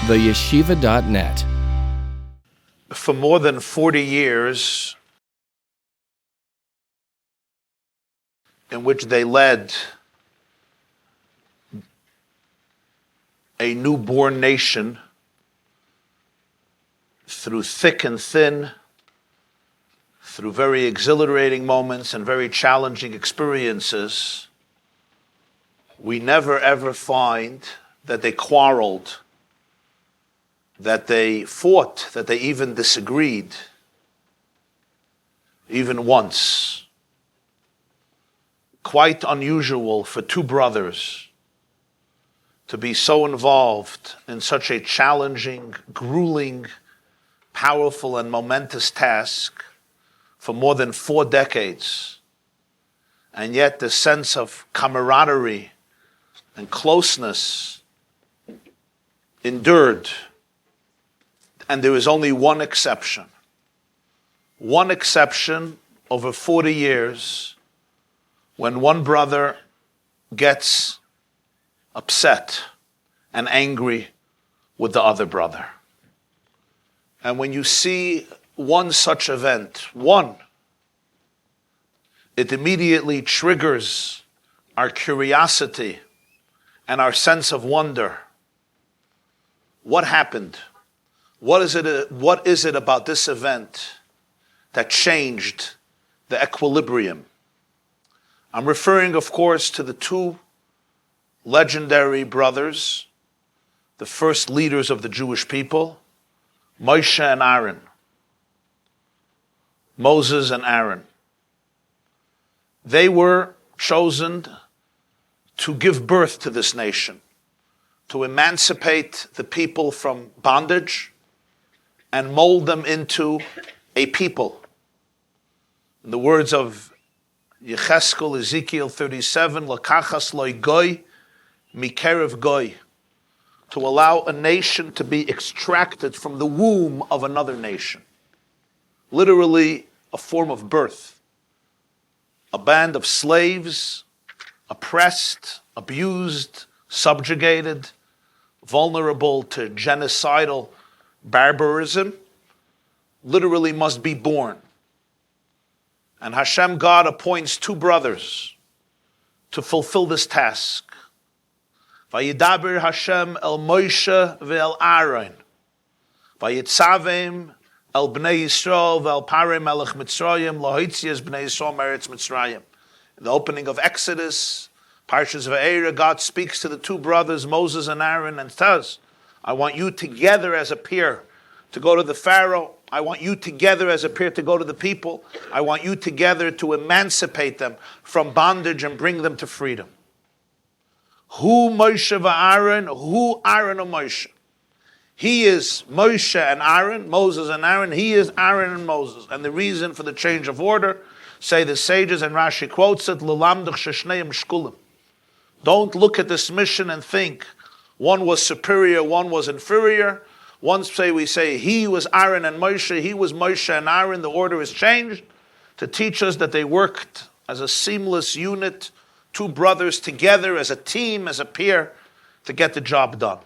theyeshiva.net. For more than 40 years, in which they led a newborn nation through thick and thin, through very exhilarating moments and very challenging experiences, we never ever find that they quarreled, that they fought, that they even disagreed, even once. Quite unusual for two brothers to be so involved in such a challenging, grueling, powerful, and momentous task for more than 4 decades. And yet the sense of camaraderie and closeness endured. And there is only one exception. One exception over 40 years, when one brother gets upset and angry with the other brother. And when you see one such event, it immediately triggers our curiosity and our sense of wonder. What happened? What is it about this event that changed the equilibrium? I'm referring, of course, to the two legendary brothers, the first leaders of the Jewish people, Moshe and Aaron. Moses and Aaron. They were chosen to give birth to this nation, to emancipate the people from bondage and mold them into a people. In the words of Yecheskel, Ezekiel 37, Lakachas loy goy mikerev goy, to allow a nation to be extracted from the womb of another nation. Literally a form of birth. A band of slaves, oppressed, abused, subjugated, vulnerable to genocidal barbarism, literally must be born. And Hashem, God, appoints two brothers to fulfill this task. Vayidaber Hashem el Moshe ve'el Aaron. Vayitzavim el Bnei Yisrael ve'el Parei melech Mitzrayim lohitzias Bnei Yisrael meretz Mitzrayim. In the opening of Exodus, Parshas Va'era, God speaks to the two brothers, Moses and Aaron, and says, I want you together as a pair to go to the Pharaoh. I want you together as a pair to go to the people. I want you together to emancipate them from bondage and bring them to freedom. Who Moshe va'Aaron? Who Aaron or Moshe? He is Moshe and Aaron, Moses and Aaron. He is Aaron and Moses. And the reason for the change of order, say the sages, and Rashi quotes it, L'lamdach sheshneim shkulim. Don't look at this mission and think one was superior, one was inferior. We say he was Aaron and Moshe, he was Moshe and Aaron. The order is changed to teach us that they worked as a seamless unit, two brothers together as a team, as a pair, to get the job done.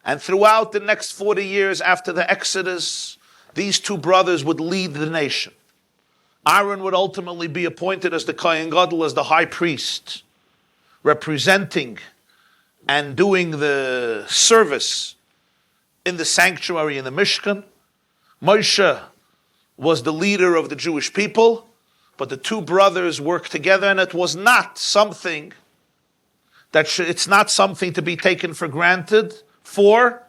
And throughout the next 40 years after the Exodus, these two brothers would lead the nation. Aaron would ultimately be appointed as the Kohen Gadol, as the high priest, representing and doing the service in the sanctuary, in the Mishkan. Moshe was the leader of the Jewish people, but the two brothers worked together, and it was not something it's not something to be taken for granted. For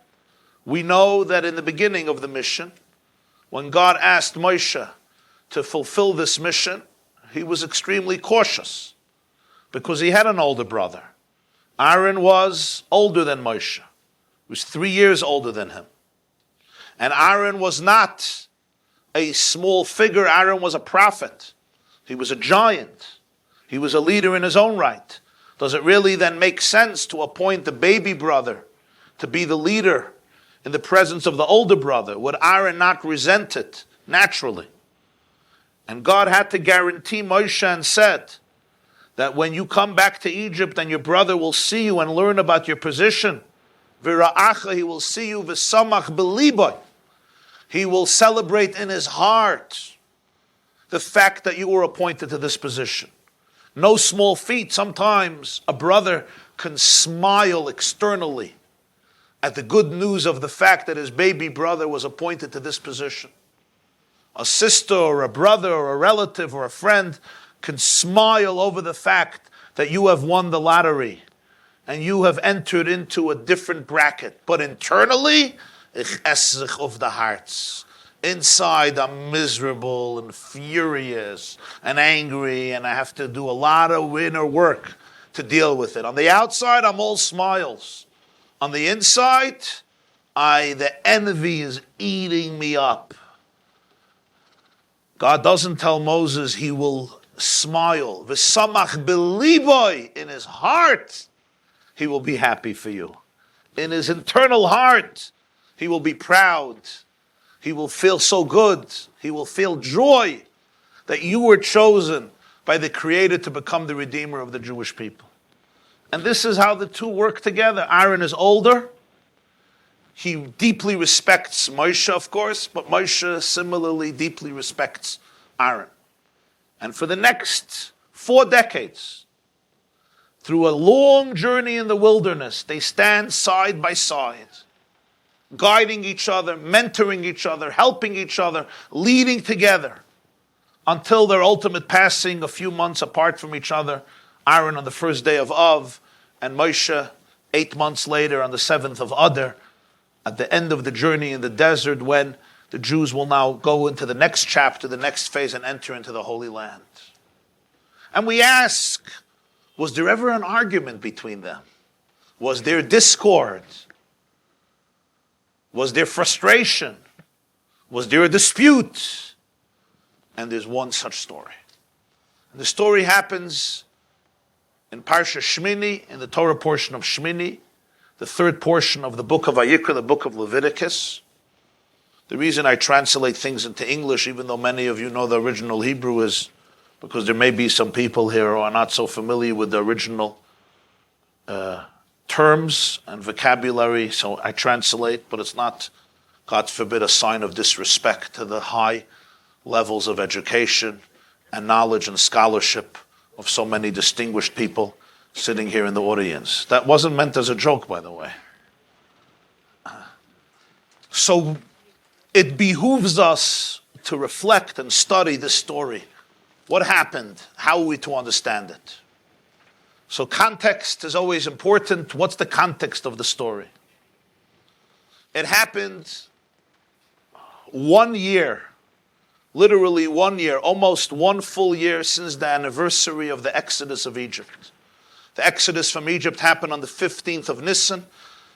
we know that in the beginning of the mission, when God asked Moshe to fulfill this mission, he was extremely cautious because he had an older brother. Aaron was older than Moshe. He was 3 years older than him. And Aaron was not a small figure. Aaron was a prophet. He was a giant. He was a leader in his own right. Does it really then make sense to appoint the baby brother to be the leader in the presence of the older brother? Would Aaron not resent it naturally? And God had to guarantee Moshe and said that when you come back to Egypt and your brother will see you and learn about your position, V'ra'acha, he will see you. V'samach b'liboy, he will celebrate in his heart the fact that you were appointed to this position. No small feat. Sometimes a brother can smile externally at the good news of the fact that his baby brother was appointed to this position. A sister or a brother or a relative or a friend can smile over the fact that you have won the lottery and you have entered into a different bracket. But internally, ich esse sich of the hearts. Inside, I'm miserable and furious and angry, and I have to do a lot of inner work to deal with it. On the outside, I'm all smiles. On the inside, the envy is eating me up. God doesn't tell Moses he will smile. V'samach b'liboy, in his heart, he will be happy for you. In his internal heart, he will be proud. He will feel so good. He will feel joy that you were chosen by the Creator to become the Redeemer of the Jewish people. And this is how the two work together. Aaron is older. He deeply respects Moshe, of course, but Moshe similarly deeply respects Aaron. And for the next 4 decades, through a long journey in the wilderness, they stand side by side, guiding each other, mentoring each other, helping each other, leading together, until their ultimate passing a few months apart from each other. Aaron on the first day of Av, and Moshe 8 months later on the 7th of Adar, at the end of the journey in the desert, when the Jews will now go into the next chapter, the next phase, and enter into the Holy Land. And we ask, was there ever an argument between them? Was there discord? Was there frustration? Was there a dispute? And there's one such story. And the story happens in Parshas Shmini, in the Torah portion of Shmini, the third portion of the book of Vayikra, the book of Leviticus. The reason I translate things into English, even though many of you know the original Hebrew, is because there may be some people here who are not so familiar with the original terms and vocabulary, so I translate, but it's not, God forbid, a sign of disrespect to the high levels of education and knowledge and scholarship of so many distinguished people sitting here in the audience. That wasn't meant as a joke, by the way. So it behooves us to reflect and study this story. What happened? How are we to understand it? So context is always important. What's the context of the story? It happened 1 year, literally 1 year, almost 1 full year since the anniversary of the Exodus of Egypt. The Exodus from Egypt happened on the 15th of Nisan,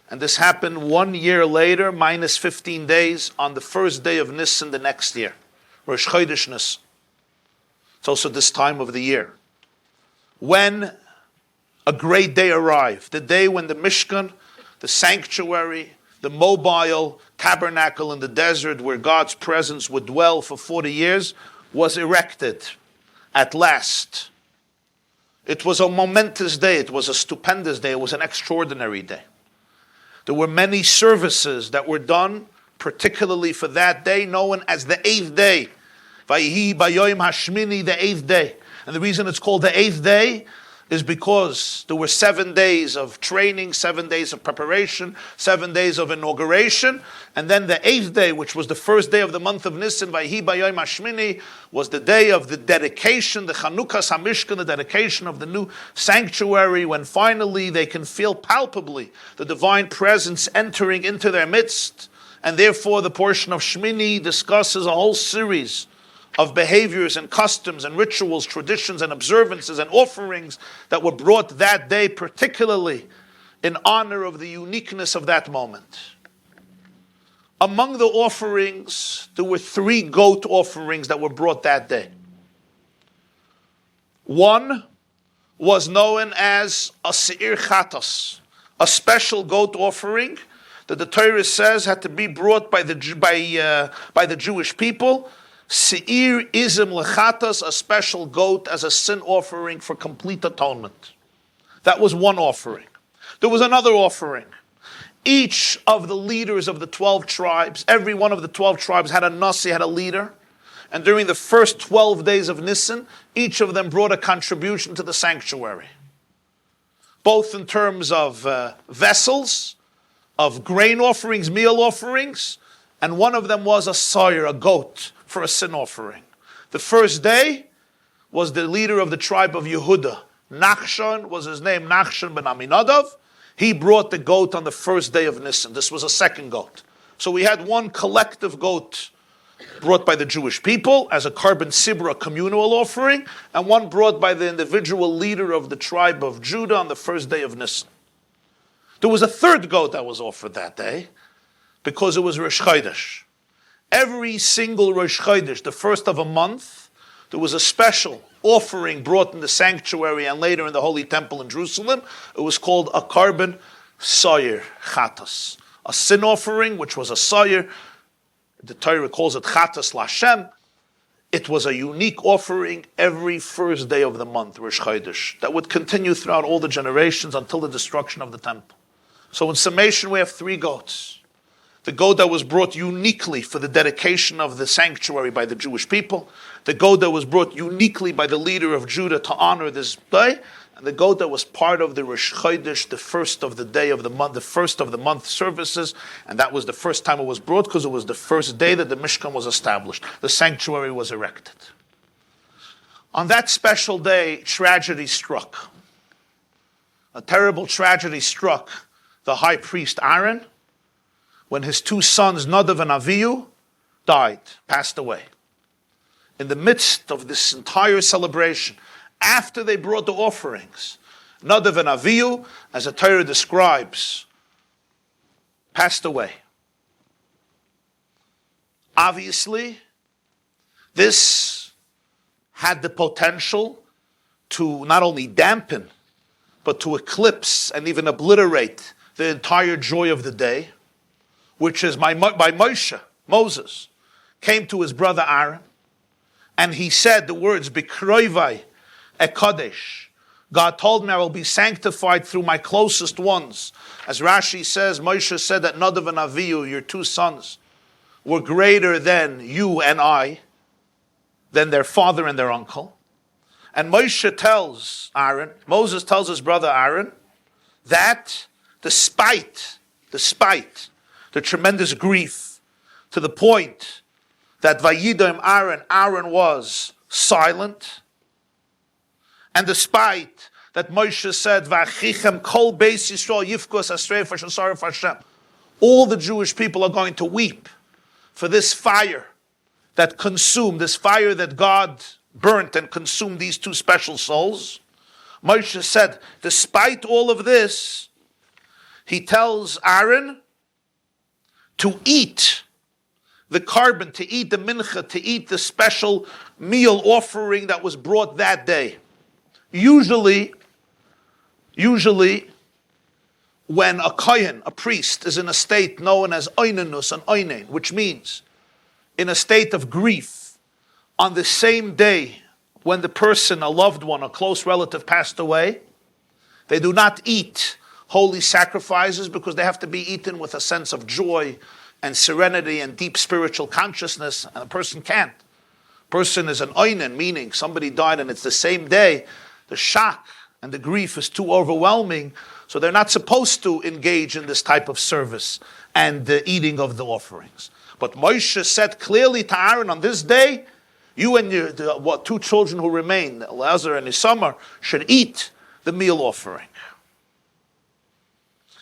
and this happened 1 year later, minus 15 days, on the first day of Nisan the next year, Rosh Chodesh Nisan. It's also this time of the year, when a great day arrived, the day when the Mishkan, the sanctuary, the mobile tabernacle in the desert where God's presence would dwell for 40 years, was erected at last. It was a momentous day. It was a stupendous day. It was an extraordinary day. There were many services that were done, particularly for that day, known as the 8th day. Vayihi bayoim hashmini, the 8th day. And the reason it's called the 8th day is because there were 7 days of training, 7 days of preparation, 7 days of inauguration, and then the 8th day, which was the first day of the month of Nisan, Vayihi Bayoim Hashmini, was the day of the dedication, the Chanukas HaMishkan, the dedication of the new sanctuary, when finally they can feel palpably the divine presence entering into their midst. And therefore the portion of Shmini discusses a whole series of behaviors and customs and rituals, traditions and observances and offerings that were brought that day, particularly in honor of the uniqueness of that moment. Among the offerings, there were 3 goat offerings that were brought that day. One was known as a se'ir chatas, a special goat offering that the Torah says had to be brought by the Jewish people. Se'ir izim lechatas, a special goat as a sin offering for complete atonement. That was one offering. There was another offering. Each of the leaders of the 12 tribes, every one of the 12 tribes had a nasi, had a leader. And during the first 12 days of Nisan, each of them brought a contribution to the sanctuary. Both in terms of vessels, of grain offerings, meal offerings, and one of them was a sire, a goat, for a sin offering. The first day was the leader of the tribe of Yehuda. Nachshon was his name, Nachshon ben Aminadav. He brought the goat on the first day of Nisan. This was a second goat. So we had one collective goat brought by the Jewish people as a carbon sibra, communal offering, and one brought by the individual leader of the tribe of Judah on the first day of Nisan. There was a third goat that was offered that day because it was Rosh Chodesh. Every single Rosh Chodesh, the first of a month, there was a special offering brought in the sanctuary and later in the Holy Temple in Jerusalem. It was called a carbon sayer chatas, a sin offering, which was a sayer. The Torah calls it chatas l'Hashem. It was a unique offering every first day of the month, Rosh Chodesh, that would continue throughout all the generations until the destruction of the temple. So in summation, we have three goats. The goat that was brought uniquely for the dedication of the sanctuary by the Jewish people, the goat that was brought uniquely by the leader of Judah to honor this day, and the goat that was part of the Rosh Chodesh, the first of the day of the month, the first of the month services, and that was the first time it was brought because it was the first day that the Mishkan was established. The sanctuary was erected. On that special day, tragedy struck. A terrible tragedy struck the high priest Aaron when his two sons, Nadav and Avihu, died, passed away. In the midst of this entire celebration, after they brought the offerings, Nadav and Avihu, as the Torah describes, passed away. Obviously, this had the potential to not only dampen, but to eclipse and even obliterate the entire joy of the day, which is by Moshe, Moses, came to his brother Aaron, and he said the words, B'kroivai Ekodesh. God told me I will be sanctified through my closest ones. As Rashi says, Moshe said that Nadav and Avihu, your two sons, were greater than you and I, than their father and their uncle. And Moshe tells Aaron, Moses tells his brother Aaron, that despite the tremendous grief, to the point that Vayidom Aaron was silent, and despite that Moshe said, V'achichem kol beis Yisrael yifkos asrei v'shasarif Hashem, all the Jewish people are going to weep for this fire that consumed, this fire that God burnt and consumed these two special souls. Moshe said, despite all of this, he tells Aaron to eat the carbon, to eat the mincha, to eat the special meal offering that was brought that day. Usually, when a kohen, a priest, is in a state known as oinenus, an oinen, which means in a state of grief, on the same day when the person, a loved one, a close relative passed away, they do not eat holy sacrifices because they have to be eaten with a sense of joy and serenity and deep spiritual consciousness, and a person can't. Person is an oinen, meaning somebody died and it's the same day. The shock and the grief is too overwhelming, so they're not supposed to engage in this type of service and the eating of the offerings. But Moshe said clearly to Aaron, on this day, you and your two children who remain, Elazar and Isamar, should eat the meal offering.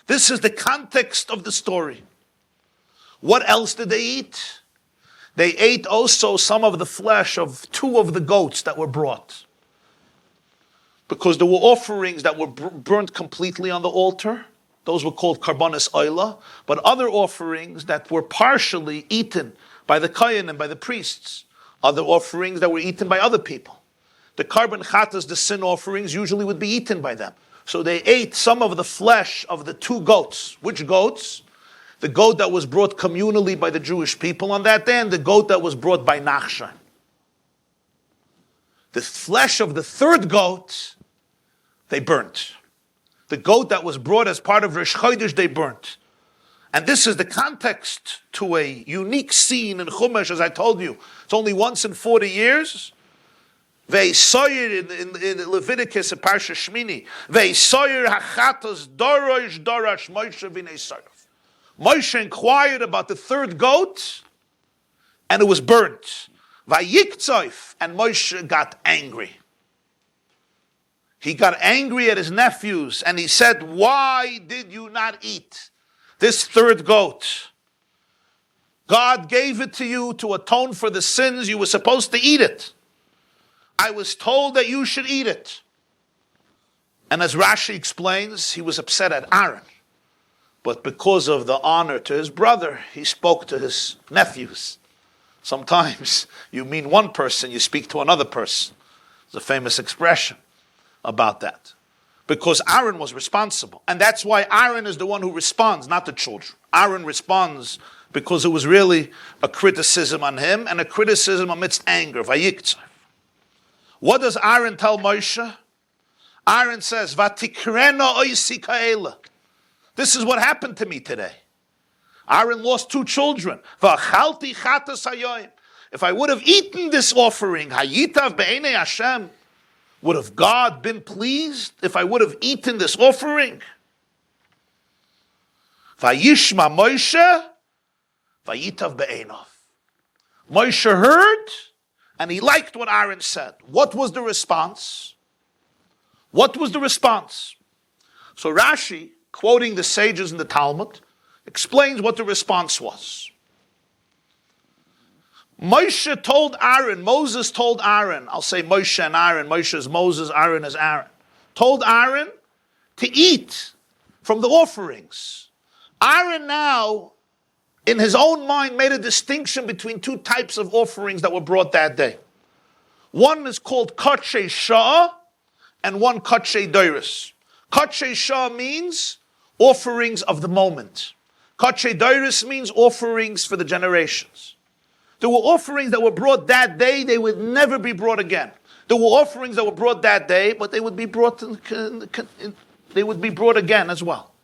This is the context of the story. What else did they eat? They ate also some of the flesh of two of the goats that were brought. Because there were offerings that were burnt completely on the altar. Those were called karbanis oila. But other offerings that were partially eaten by the kohen and by the priests. Other offerings that were eaten by other people. The carbon chatas, the sin offerings, usually would be eaten by them. So they ate some of the flesh of the two goats. Which goats? The goat that was brought communally by the Jewish people on that day, and the goat that was brought by Nachshon. The flesh of the third goat, they burnt. The goat that was brought as part of Rosh Chodesh, they burnt. And this is the context to a unique scene in Chumash, as I told you. It's only once in 40 years. Ve'soyer in Leviticus and Parshas Shmini. Ve'soyer hachatos dorosh dorash Moshe v'nei saraf. Moshe inquired about the third goat, and it was burnt. Vayiktzayf, and Moshe got angry. He got angry at his nephews, and he said, "Why did you not eat this third goat? God gave it to you to atone for the sins. You were supposed to eat it. I was told that you should eat it." And as Rashi explains, he was upset at Aaron. But because of the honor to his brother, he spoke to his nephews. Sometimes you mean one person, you speak to another person. There's a famous expression about that. Because Aaron was responsible. And that's why Aaron is the one who responds, not the children. Aaron responds because it was really a criticism on him and a criticism amidst anger. Vayiktzayf. What does Aaron tell Moshe? Aaron says, "Vatikrena oisi ka'ela." This is what happened to me today. Aaron lost 2 children. V'achalti chatas hayoyim. If I would have eaten this offering, hayitav be'enei Hashem, would have God been pleased if I would have eaten this offering? Vayishma Moshe, vayitav be'enav. Moshe heard, and he liked what Aaron said. What was the response? What was the response? So Rashi, quoting the sages in the Talmud, explains what the response was. Moshe told Aaron, Moses told Aaron, I'll say Moshe and Aaron, Moshe is Moses, Aaron is Aaron, told Aaron to eat from the offerings. Aaron now, in his own mind, made a distinction between 2 types of offerings that were brought that day. One is called Kotshei Shah, and one Kotshei Doiris. Kotshei Shah means offerings of the moment. Kotshei Doiris means offerings for the generations. There were offerings that were brought that day, they would never be brought again. There were offerings that were brought that day, but they would be brought again as well.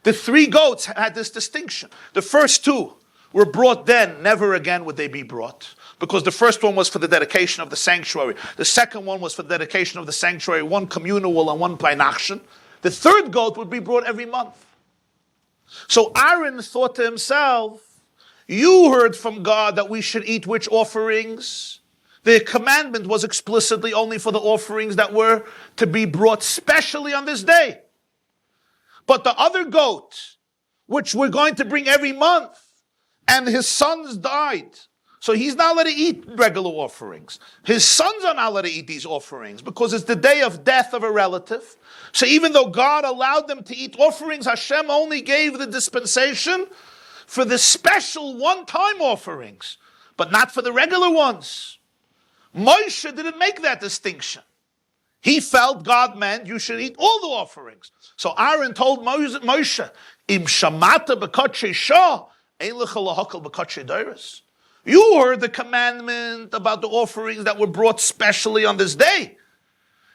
The 3 goats had this distinction. The first 2 were brought then, never again would they be brought. Because the first one was for the dedication of the sanctuary. The second one was for the dedication of the sanctuary, one communal and one by nachshon. The third goat would be brought every month. So Aaron thought to himself, you heard from God that we should eat which offerings? The commandment was explicitly only for the offerings that were to be brought specially on this day. But the other goat, which we're going to bring every month, and his sons died, so he's not allowed to eat regular offerings. His sons are not allowed to eat these offerings because it's the day of death of a relative. So even though God allowed them to eat offerings, Hashem only gave the dispensation for the special one-time offerings, but not for the regular ones. Moshe didn't make that distinction. He felt God meant you should eat all the offerings. So Aaron told Moshe, Im shamata b'kotshei shah, ein lecha lahakal b'kotshei doros. You heard the commandment about the offerings that were brought specially on this day.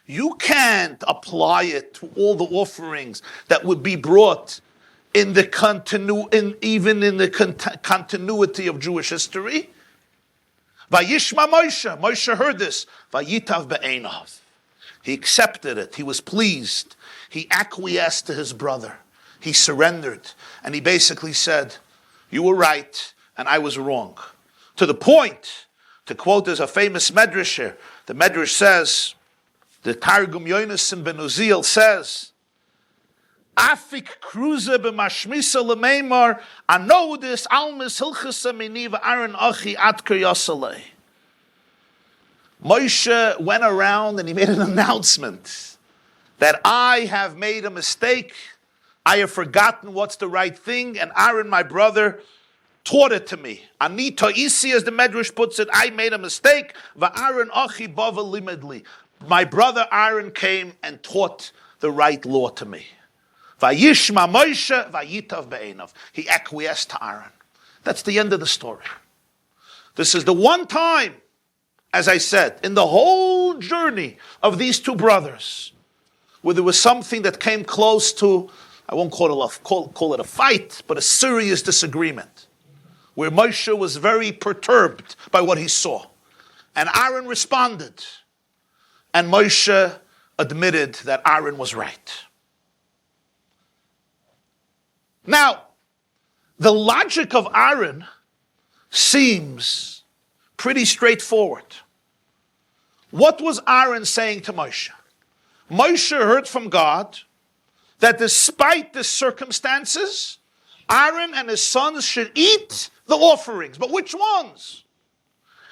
You can't apply it to all the offerings that would be brought in the continuity of Jewish history. Vayishma Moshe. Moshe heard this. Vayitav be'enav. He accepted it. He was pleased. He acquiesced to his brother. He surrendered. And he basically said, you were right and I was wrong. To the point, to quote, there's a famous medrash here. The medrash says, the Targum Yonason ben Uziel says, Afik kruze b'mashmisa l'meimar anodis almis hilchasa miniva Aaron achi atker yasalei. Moshe went around and he made an announcement that I have made a mistake. I have forgotten what's the right thing, and Aaron, my brother, taught it to me. Ani ta'isi, as the Medrash puts it, I made a mistake. Va'Aaron achi bava limedli. My brother Aaron came and taught the right law to me. Vayishma Moshe vayitav be'enav. He acquiesced to Aaron. That's the end of the story. This is the one time, as I said, in the whole journey of these 2 brothers, where there was something that came close to I won't call it a fight, but a serious disagreement, where Moshe was very perturbed by what he saw. And Aaron responded. And Moshe admitted that Aaron was right. Now, the logic of Aaron seems pretty straightforward. What was Aaron saying to Moshe? Moshe heard from God that despite the circumstances, Aaron and his sons should eat the offerings. But which ones?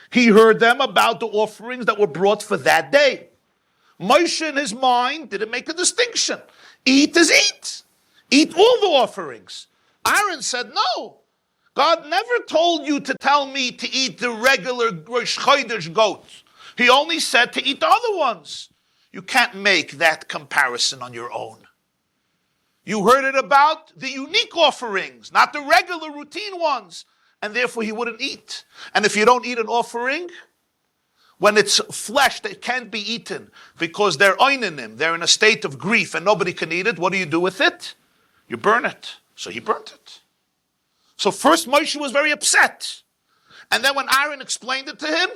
He heard them about the offerings that were brought for that day. Moshe in his mind didn't make a distinction. Eat is eat. Eat all the offerings. Aaron said, no. God never told you to tell me to eat the regular Rosh Chodesh goats. He only said to eat the other ones. You can't make that comparison on your own. You heard it about the unique offerings, not the regular routine ones, and therefore he wouldn't eat. And if you don't eat an offering, when it's flesh that can't be eaten because they're oinanim, they're in a state of grief and nobody can eat it, what do you do with it? You burn it. So he burnt it. So first Moshe was very upset. And then when Aaron explained it to him,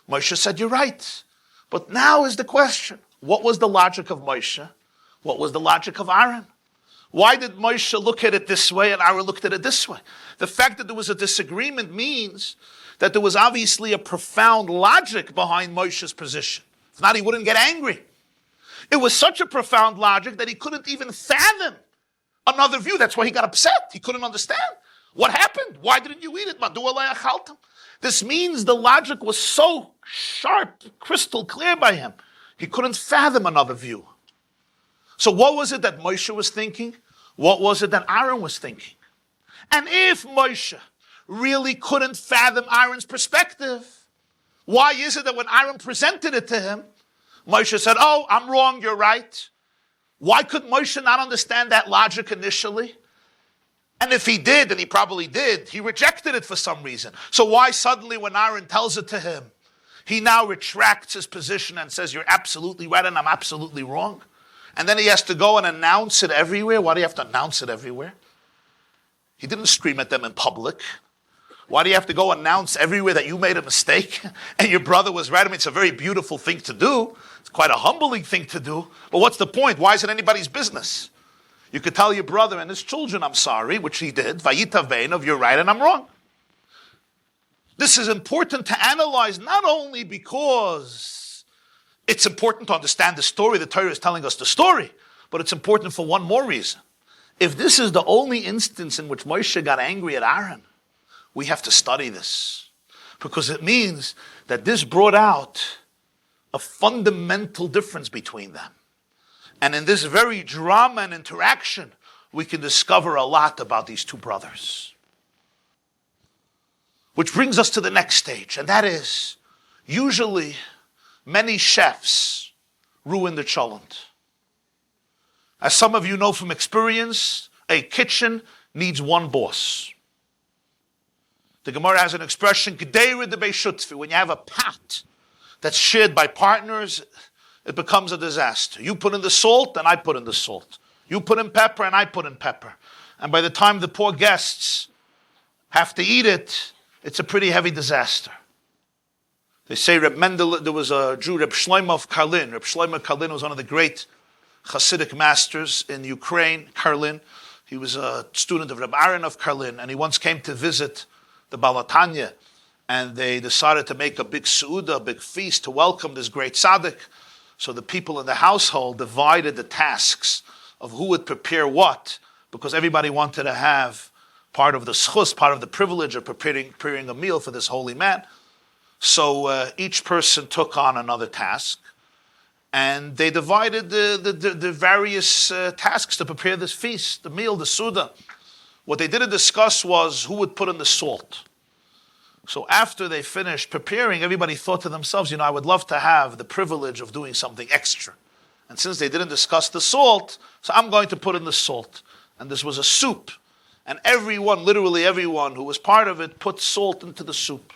Moshe said, you're right. But now is the question, what was the logic of Moshe? What was the logic of Aaron? Why did Moshe look at it this way and Aaron looked at it this way? The fact that there was a disagreement means that there was obviously a profound logic behind Moshe's position. If not, he wouldn't get angry. It was such a profound logic that he couldn't even fathom another view. That's why he got upset. He couldn't understand. What happened? Why didn't you eat it? This means the logic was so sharp, crystal clear by him. He couldn't fathom another view. So what was it that Moshe was thinking? What was it that Aaron was thinking? And if Moshe really couldn't fathom Aaron's perspective, why is it that when Aaron presented it to him, Moshe said, oh, I'm wrong, you're right? Why could Moshe not understand that logic initially? And if he did, and he probably did, he rejected it for some reason. So why suddenly when Aaron tells it to him, he now retracts his position and says, you're absolutely right and I'm absolutely wrong? And then he has to go and announce it everywhere. Why do you have to announce it everywhere? He didn't scream at them in public. Why do you have to go announce everywhere that you made a mistake and your brother was right? I mean, it's a very beautiful thing to do. It's quite a humbling thing to do. But what's the point? Why is it anybody's business? You could tell your brother and his children, I'm sorry, which he did. Vayitav beinov, you're right and I'm wrong. This is important to analyze not only because it's important to understand the story, the Torah is telling us the story, but it's important for one more reason. If this is the only instance in which Moshe got angry at Aaron, we have to study this. Because it means that this brought out a fundamental difference between them. And in this very drama and interaction, we can discover a lot about these two brothers. Which brings us to the next stage, and that is, usually, many chefs ruin the cholent. As some of you know from experience, a kitchen needs one boss. The Gemara has an expression, when you have a pot that's shared by partners, it becomes a disaster. You put in the salt and I put in the salt. You put in pepper and I put in pepper. And by the time the poor guests have to eat it, it's a pretty heavy disaster. They say Reb Mendel, there was a Jew, Reb Shlomo of Karlin. Reb Shlomo of Karlin was one of the great Hasidic masters in Ukraine, Karlin. He was a student of Reb Aaron of Karlin, and he once came to visit the Balatanya, and they decided to make a big seuda, a big feast to welcome this great tzaddik. So the people in the household divided the tasks of who would prepare what, because everybody wanted to have part of the schus, part of the privilege of preparing a meal for this holy man. So each person took on another task, and they divided the various tasks to prepare this feast, the meal, the seuda. What they didn't discuss was who would put in the salt. So after they finished preparing, everybody thought to themselves, I would love to have the privilege of doing something extra. And since they didn't discuss the salt, so I'm going to put in the salt. And this was a soup. And everyone, literally everyone who was part of it, put salt into the soup.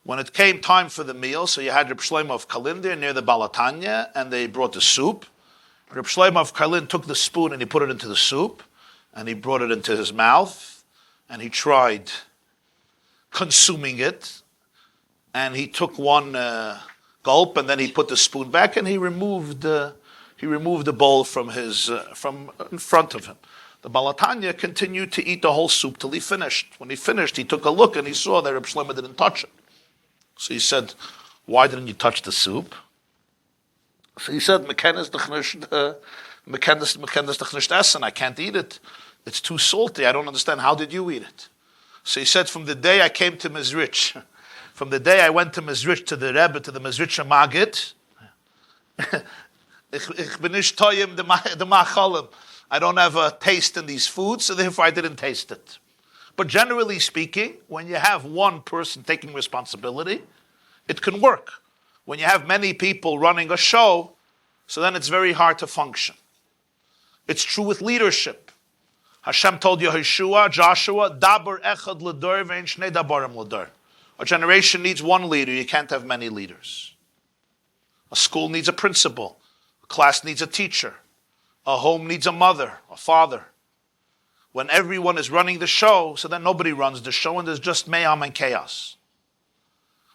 When it came time for the meal, so you had Reb Shlomo of Kalin there near the Balatanya, and they brought the soup. Reb Shlomo of Karlin took the spoon and he put it into the soup, and he brought it into his mouth, and he tried consuming it, and he took one gulp, and then he put the spoon back, and he removed the bowl from in front of him. The Balatanya continued to eat the whole soup till he finished. When he finished, he took a look and he saw that Reb Shlomo didn't touch it. So he said, "Why didn't you touch the soup?" So he said, "Mekenes dich essen. I can't eat it. It's too salty. I don't understand. How did you eat it?" So he said, "From the day I came to Mizrich, from the day I went to Mizrich, to the Rebbe, to the Mizricher Maggid, ich bin nicht toyim de machalim. I don't have a taste in these foods, so therefore I didn't taste it." But generally speaking, when you have one person taking responsibility, it can work. When you have many people running a show, so then it's very hard to function. It's true with leadership. Hashem told Joshua, Dabar echad l'dor ve'en shnei dabarim l'dor. A generation needs one leader. You can't have many leaders. A school needs a principal. A class needs a teacher. A home needs a mother, a father. When everyone is running the show, so then nobody runs the show and there's just mayhem and chaos.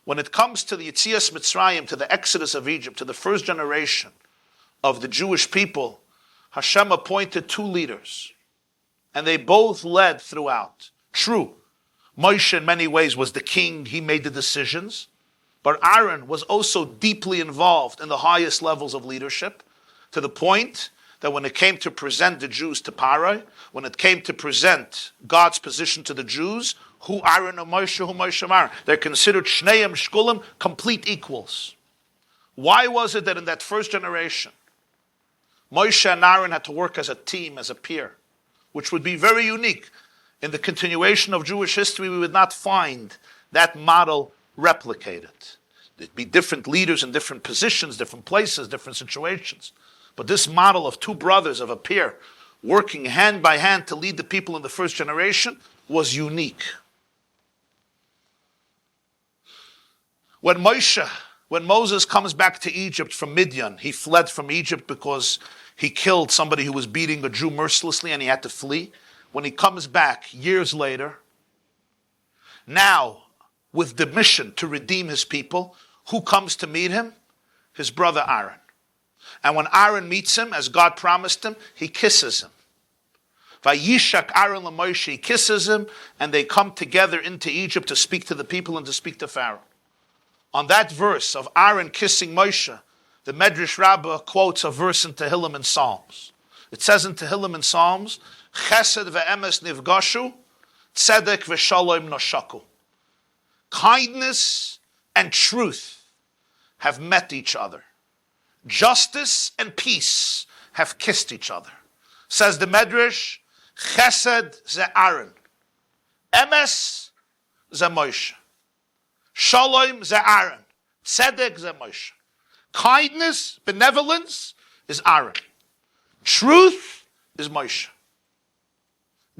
When it comes to the Yetzias Mitzrayim, to the exodus of Egypt, to the first generation of the Jewish people, Hashem appointed two leaders. And they both led throughout. True, Moshe in many ways was the king, he made the decisions. But Aaron was also deeply involved in the highest levels of leadership, to the point that when it came to present the Jews to Parai, when it came to present God's position to the Jews, who Aaron and Moshe, who Moshe and Aaron, they're considered Shneim Shkulim, complete equals. Why was it that in that first generation, Moshe and Aaron had to work as a team, as a peer, which would be very unique. In the continuation of Jewish history, we would not find that model replicated. There'd be different leaders in different positions, different places, different situations. But this model of two brothers, of a peer, working hand by hand to lead the people in the first generation was unique. When Moses comes back to Egypt from Midian, he fled from Egypt because he killed somebody who was beating a Jew mercilessly and he had to flee. When he comes back years later, now with the mission to redeem his people, who comes to meet him? His brother Aaron. And when Aaron meets him, as God promised him, he kisses him. Vayishak Aaron l'Moshe, he kisses him, and they come together into Egypt to speak to the people and to speak to Pharaoh. On that verse of Aaron kissing Moshe, the Medrash Rabbah quotes a verse in Tehillim in Psalms. It says in Tehillim in Psalms, Chesed ve'emes nivgashu, tzedek ve'shalom noshaku. Kindness and truth have met each other. Justice and peace have kissed each other. Says the Medrash, Chesed ze Aaron, Emes ze Moshe, Shalom ze Aaron, Tzedek ze Moshe. Kindness, benevolence is Aaron. Truth is Moshe.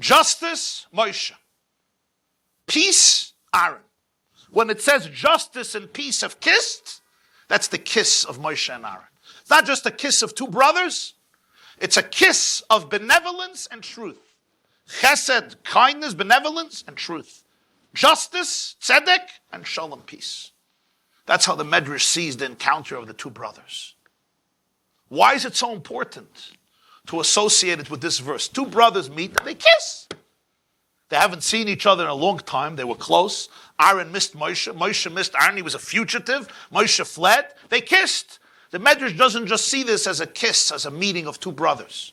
Justice, Moshe. Peace, Aaron. When it says justice and peace have kissed, that's the kiss of Moshe and Aaron. It's not just a kiss of two brothers. It's a kiss of benevolence and truth. Chesed, kindness, benevolence, and truth. Justice, tzedek, and shalom, peace. That's how the Medrash sees the encounter of the two brothers. Why is it so important to associate it with this verse? Two brothers meet and they kiss. They haven't seen each other in a long time. They were close. Aaron missed Moshe. Moshe missed Aaron. He was a fugitive. Moshe fled. They kissed. The Medrash doesn't just see this as a kiss, as a meeting of two brothers.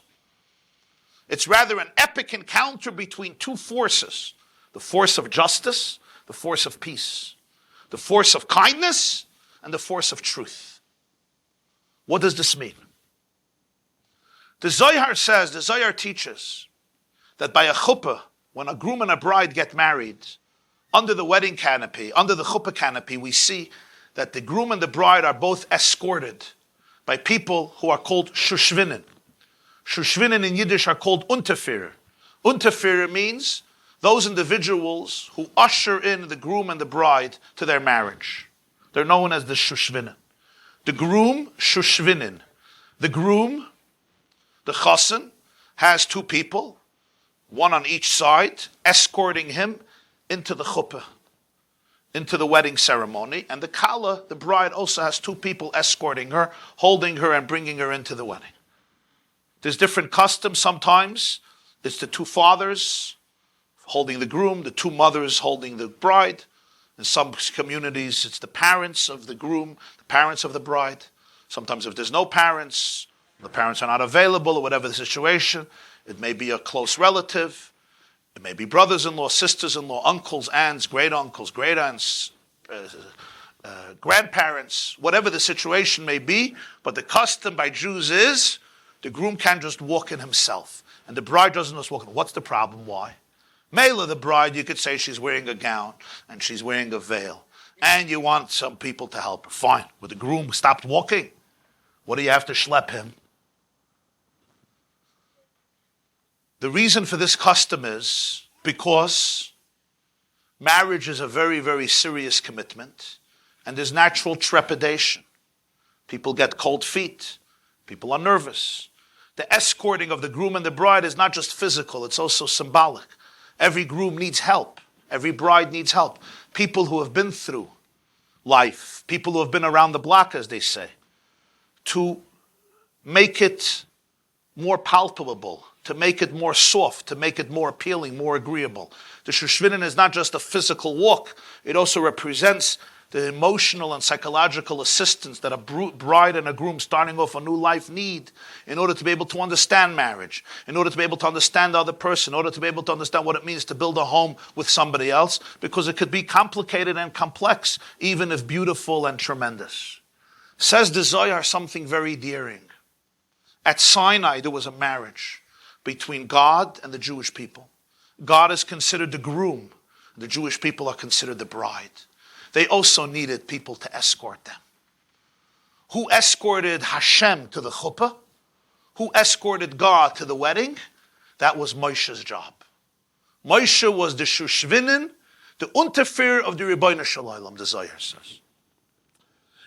It's rather an epic encounter between two forces. The force of justice, the force of peace. The force of kindness, and the force of truth. What does this mean? The Zohar says, the Zohar teaches, that by a chuppah, when a groom and a bride get married, under the wedding canopy, under the chuppah canopy, we see that the groom and the bride are both escorted by people who are called shushvinin. Shushvinin in Yiddish are called unterführer. Unterführer means those individuals who usher in the groom and the bride to their marriage. They're known as the shushvinin. The groom, shushvinin. The groom, The chassan has two people, one on each side, escorting him into the chuppah, into the wedding ceremony. And the kala, the bride, also has two people escorting her, holding her and bringing her into the wedding. There's different customs. Sometimes it's the two fathers holding the groom, the two mothers holding the bride. In some communities, it's the parents of the groom, the parents of the bride. Sometimes if there's no parents, the parents are not available, or whatever the situation, it may be a close relative. It may be brothers-in-law, sisters-in-law, uncles, aunts, great-uncles, great-aunts, grandparents, whatever the situation may be. But the custom by Jews is the groom can't just walk in himself. And the bride doesn't just walk in. What's the problem? Why? Mela, the bride, you could say she's wearing a gown and she's wearing a veil. And you want some people to help her. Fine. But the groom stopped walking. What do you have to schlep him? The reason for this custom is because marriage is a very, very serious commitment, and there's natural trepidation. People get cold feet. People are nervous. The escorting of the groom and the bride is not just physical, it's also symbolic. Every groom needs help. Every bride needs help. People who have been through life, people who have been around the block, as they say, to make it more palpable, to make it more soft, to make it more appealing, more agreeable. The Shushvinin is not just a physical walk, it also represents the emotional and psychological assistance that a bride and a groom starting off a new life need in order to be able to understand marriage, in order to be able to understand the other person, in order to be able to understand what it means to build a home with somebody else, because it could be complicated and complex, even if beautiful and tremendous. Says the Zohar something very daring. At Sinai, there was a marriage between God and the Jewish people. God is considered the groom. The Jewish people are considered the bride. They also needed people to escort them. Who escorted Hashem to the chuppah? Who escorted God to the wedding? That was Moshe's job. Moshe was the Shushvinin, the Unterfir of the Rebbeinu Shalom, the Zohar says.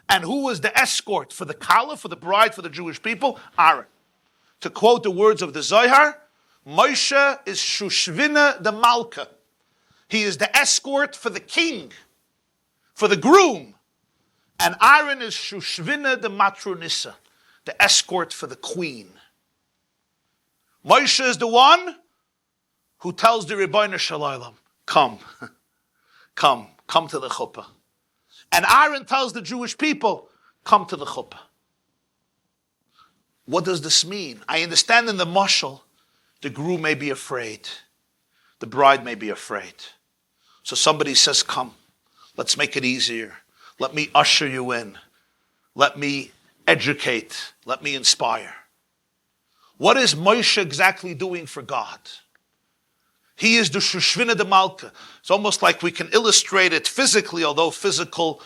And who was the escort for the Kala, for the bride, for the Jewish people? Aaron. To quote the words of the Zohar, Moshe is Shushvina the Malka. He is the escort for the king, for the groom. And Aaron is Shushvina the Matronissa, the escort for the queen. Moshe is the one who tells the Rebbeinu Shalom, come to the chuppah. And Aaron tells the Jewish people, come to the chuppah. What does this mean? I understand in the mashal, the groom may be afraid. The bride may be afraid. So somebody says, come, let's make it easier. Let me usher you in. Let me educate. Let me inspire. What is Moshe exactly doing for God? He is the Shushvina de Malka. It's almost like we can illustrate it physically, although physical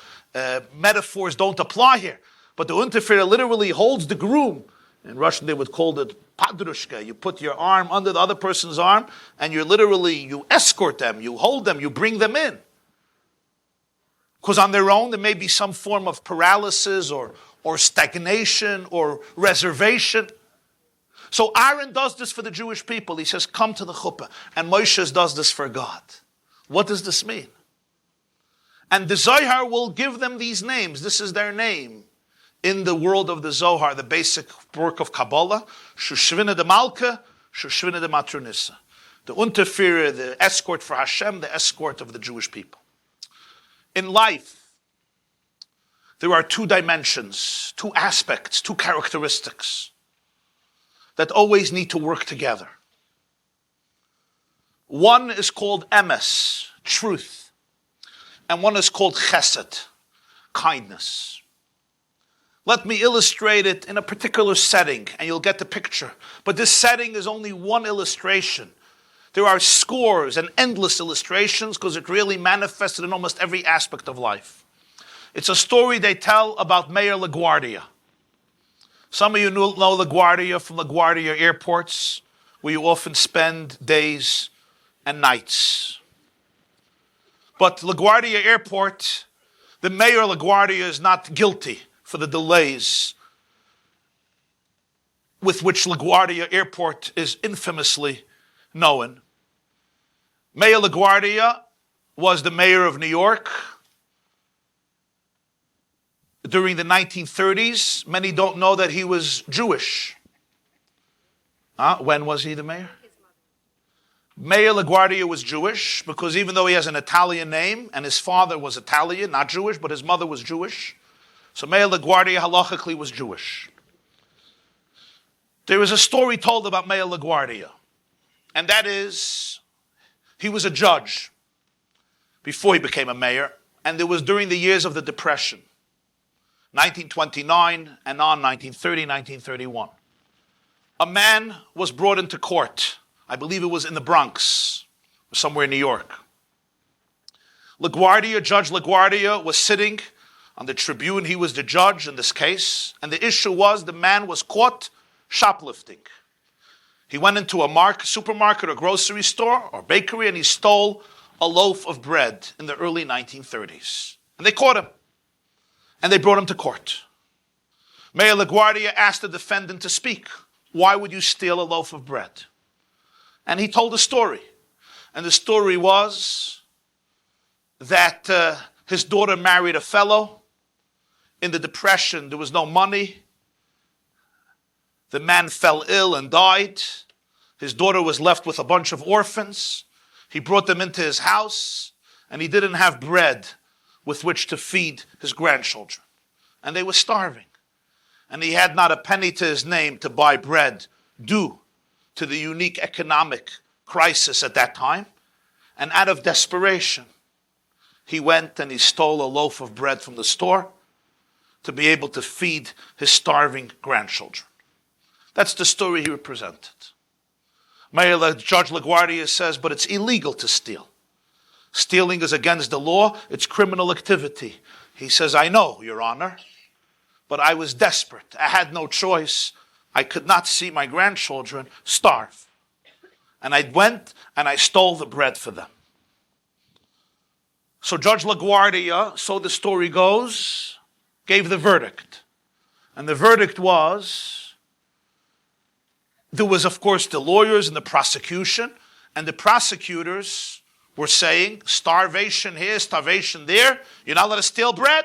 metaphors don't apply here. But the Unterfir literally holds the groom. In Russian, they would call it padrushka. You put your arm under the other person's arm, and you escort them, you hold them, you bring them in. Because on their own, there may be some form of paralysis or stagnation or reservation. So Aaron does this for the Jewish people. He says, come to the chuppah. And Moshe does this for God. What does this mean? And the Zohar will give them these names. This is their name. In the world of the Zohar, the basic work of Kabbalah, Shushvina de Malka, Shushvina de Matronissa. The Unterfir, the escort for Hashem, the escort of the Jewish people. In life, there are two dimensions, two aspects, two characteristics that always need to work together. One is called emes, truth, and one is called chesed, kindness. Let me illustrate it in a particular setting, and you'll get the picture. But this setting is only one illustration. There are scores and endless illustrations because it really manifested in almost every aspect of life. It's a story they tell about Mayor LaGuardia. Some of you know LaGuardia from LaGuardia airports, where you often spend days and nights. But LaGuardia Airport, the Mayor LaGuardia is not guilty for the delays. with which LaGuardia Airport is infamously known. Mayor LaGuardia was the mayor of New York during the 1930s. Many don't know that he was Jewish. When was he the mayor? Mayor LaGuardia was Jewish because even though he has an Italian name and his father was Italian, not Jewish, but his mother was Jewish, so Mayor LaGuardia halachically was Jewish. There is a story told about Mayor LaGuardia, and that is he was a judge before he became a mayor, and it was during the years of the Depression, 1929 and on 1930, 1931. A man was brought into court. I believe it was in the Bronx, or somewhere in New York. Judge LaGuardia was sitting on the tribune. He was the judge in this case. And the issue was the man was caught shoplifting. He went into a supermarket or grocery store or bakery and he stole a loaf of bread in the early 1930s. And they caught him. And they brought him to court. Mayor LaGuardia asked the defendant to speak. Why would you steal a loaf of bread? And he told a story. And the story was that his daughter married a fellow. In the Depression, there was no money. The man fell ill and died. His daughter was left with a bunch of orphans. He brought them into his house, and he didn't have bread with which to feed his grandchildren. And they were starving. And he had not a penny to his name to buy bread due to the unique economic crisis at that time. And out of desperation, he went and he stole a loaf of bread from the store to be able to feed his starving grandchildren. That's the story he represented. Judge LaGuardia says, but it's illegal to steal. Stealing is against the law. It's criminal activity. He says, I know, Your Honor, but I was desperate. I had no choice. I could not see my grandchildren starve. And I went and I stole the bread for them. So Judge LaGuardia, so the story goes, gave the verdict. And the verdict was, there was of course the lawyers and the prosecution, and the prosecutors were saying, starvation here, starvation there, you're not allowed to steal bread.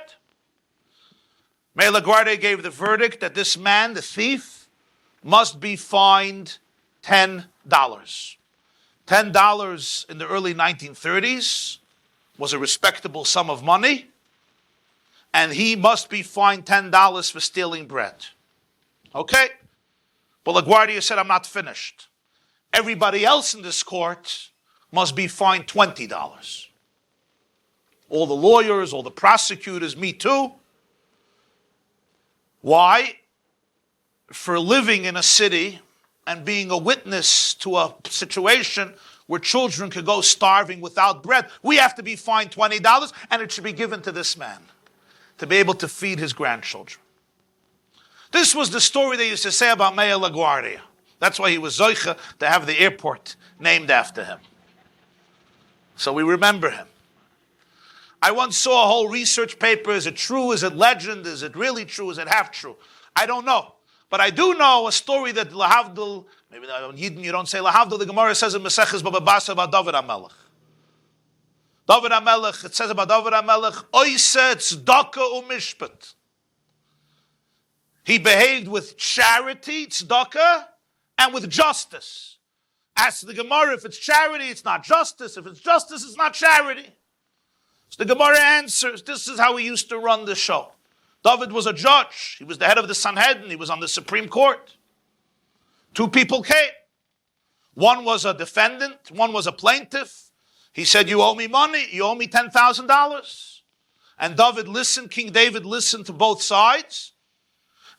Mayor LaGuardia gave the verdict that this man, the thief, must be fined $10. $10 in the early 1930s was a respectable sum of money, and he must be fined $10 for stealing bread. Okay? But LaGuardia said, I'm not finished. Everybody else in this court must be fined $20. All the lawyers, all the prosecutors, me too. Why? For living in a city and being a witness to a situation where children could go starving without bread, we have to be fined $20, and it should be given to this man to be able to feed his grandchildren. This was the story they used to say about Mayor LaGuardia. That's why he was Zoicha to have the airport named after him. So we remember him. I once saw a whole research paper. Is it true? Is it legend? Is it really true? Is it half true? I don't know. But I do know a story that Lahavdil, maybe you don't say Lahavdil, the Gemara says in Maseches Baba Basra about David HaMelech. David HaMelech, it says about David HaMelech, Oiseh tzedakah u'mishpat. He behaved with charity, tzedakah, and with justice. Ask the Gemara, if it's charity, it's not justice. If it's justice, it's not charity. So the Gemara answers, this is how we used to run the show. David was a judge. He was the head of the Sanhedrin. He was on the Supreme Court. Two people came. One was a defendant. One was a plaintiff. He said, you owe me money. You owe me $10,000. And King David listened to both sides.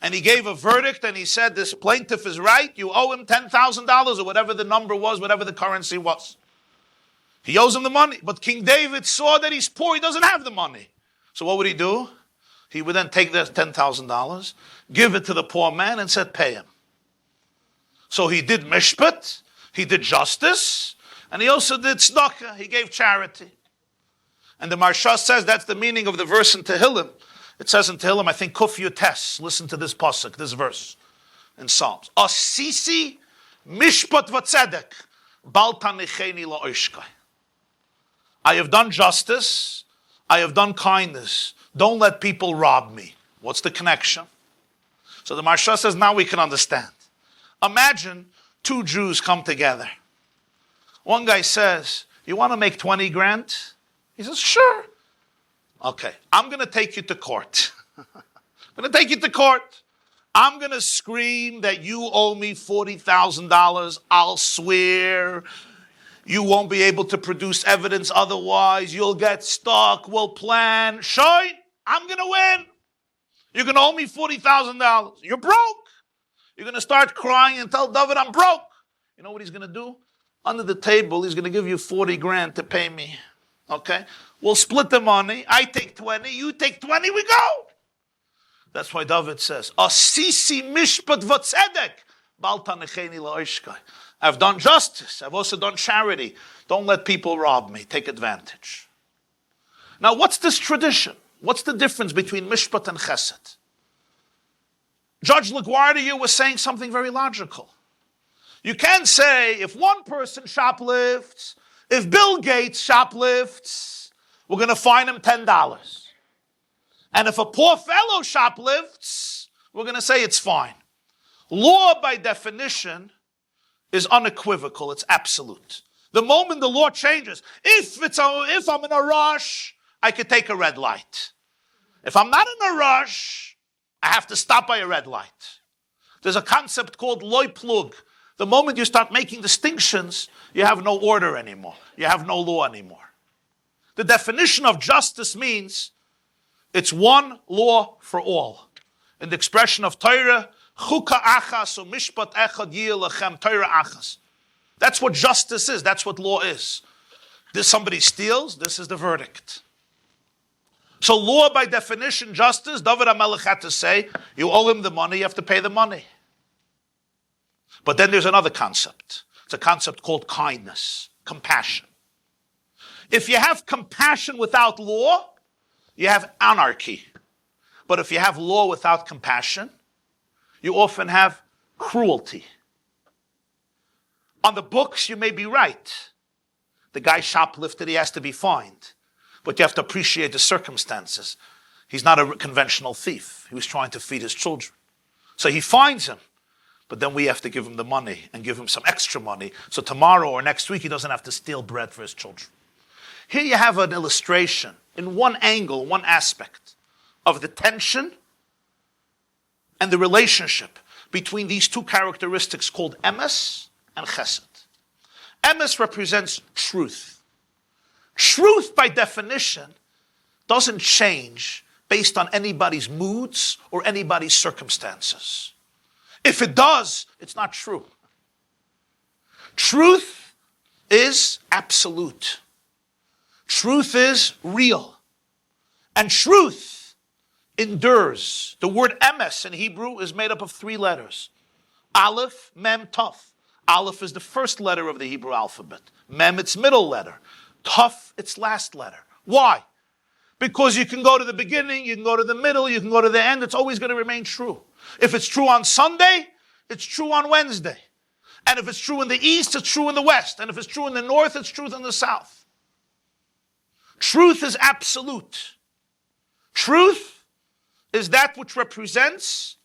And he gave a verdict and he said, this plaintiff is right. You owe him $10,000 or whatever the number was, whatever the currency was. He owes him the money. But King David saw that he's poor. He doesn't have the money. So what would he do? He would then take that $10,000, give it to the poor man and said, pay him. So he did mishpat, he did justice, and he also did tzedakah. He gave charity. And the Marsha says that's the meaning of the verse in Tehillim. It says in Tehillim, I think Kuf Yutes, listen to this pasuk, this verse. in Psalms. Asisi mishpat v'tzedek bal tanicheni la'oishkai. I have done justice. I have done kindness. Don't let people rob me. What's the connection? So the Maharsha says, now we can understand. Imagine two Jews come together. One guy says, you want to make 20 grand? He says, sure. Okay, I'm going to take you to court. I'm going to take you to court. I'm going to scream that you owe me $40,000. I'll swear. You won't be able to produce evidence otherwise. You'll get stuck. We'll plan. Shoy, I'm going to win. You're going to owe me $40,000. You're broke. You're going to start crying and tell David, I'm broke. You know what he's going to do? Under the table, he's going to give you 40 grand to pay me. Okay? We'll split the money. I take 20. You take 20. We go. That's why David says, Asisi mishpat v'tzedek bal tanecheni la'oishkai. I've done justice. I've also done charity. Don't let people rob me. Take advantage. Now, what's this tradition? What's the difference between mishpat and chesed? Judge LaGuardia was saying something very logical. You can say, if one person shoplifts, if Bill Gates shoplifts, we're going to fine him $10. And if a poor fellow shoplifts, we're going to say it's fine. Law, by definition, is unequivocal. It's absolute. The moment the law changes, if I'm in a rush, I could take a red light. If I'm not in a rush, I have to stop by a red light. There's a concept called loy plug. The moment you start making distinctions, you have no order anymore. You have no law anymore. The definition of justice means it's one law for all. In the expression of Torah, Chuka achas o mishpat echad yeh lechem Torah achas. That's what justice is. That's what law is. This somebody steals, this is the verdict. So law, by definition, justice, David HaMelech had to say, you owe him the money, you have to pay the money. But then there's another concept. It's a concept called kindness, compassion. If you have compassion without law, you have anarchy. But if you have law without compassion, you often have cruelty. On the books, you may be right. The guy shoplifted, he has to be fined. But you have to appreciate the circumstances. He's not a conventional thief. He was trying to feed his children. So he fines him. But then we have to give him the money and give him some extra money. So tomorrow or next week, he doesn't have to steal bread for his children. Here you have an illustration in one angle, one aspect of the tension and the relationship between these two characteristics called emes and chesed. Emes represents truth. Truth, by definition, doesn't change based on anybody's moods or anybody's circumstances. If it does, it's not true. Truth is absolute. Truth is real. And truth endures. The word emes in Hebrew is made up of 3 letters. Aleph, Mem, Taf. Aleph is the first letter of the Hebrew alphabet. Mem, its middle letter. Taf, its last letter. Why? Because you can go to the beginning, you can go to the middle, you can go to the end. It's always going to remain true. If it's true on Sunday, it's true on Wednesday. And if it's true in the east, it's true in the west. And if it's true in the north, it's true in the south. Truth is absolute. Truth is that which represents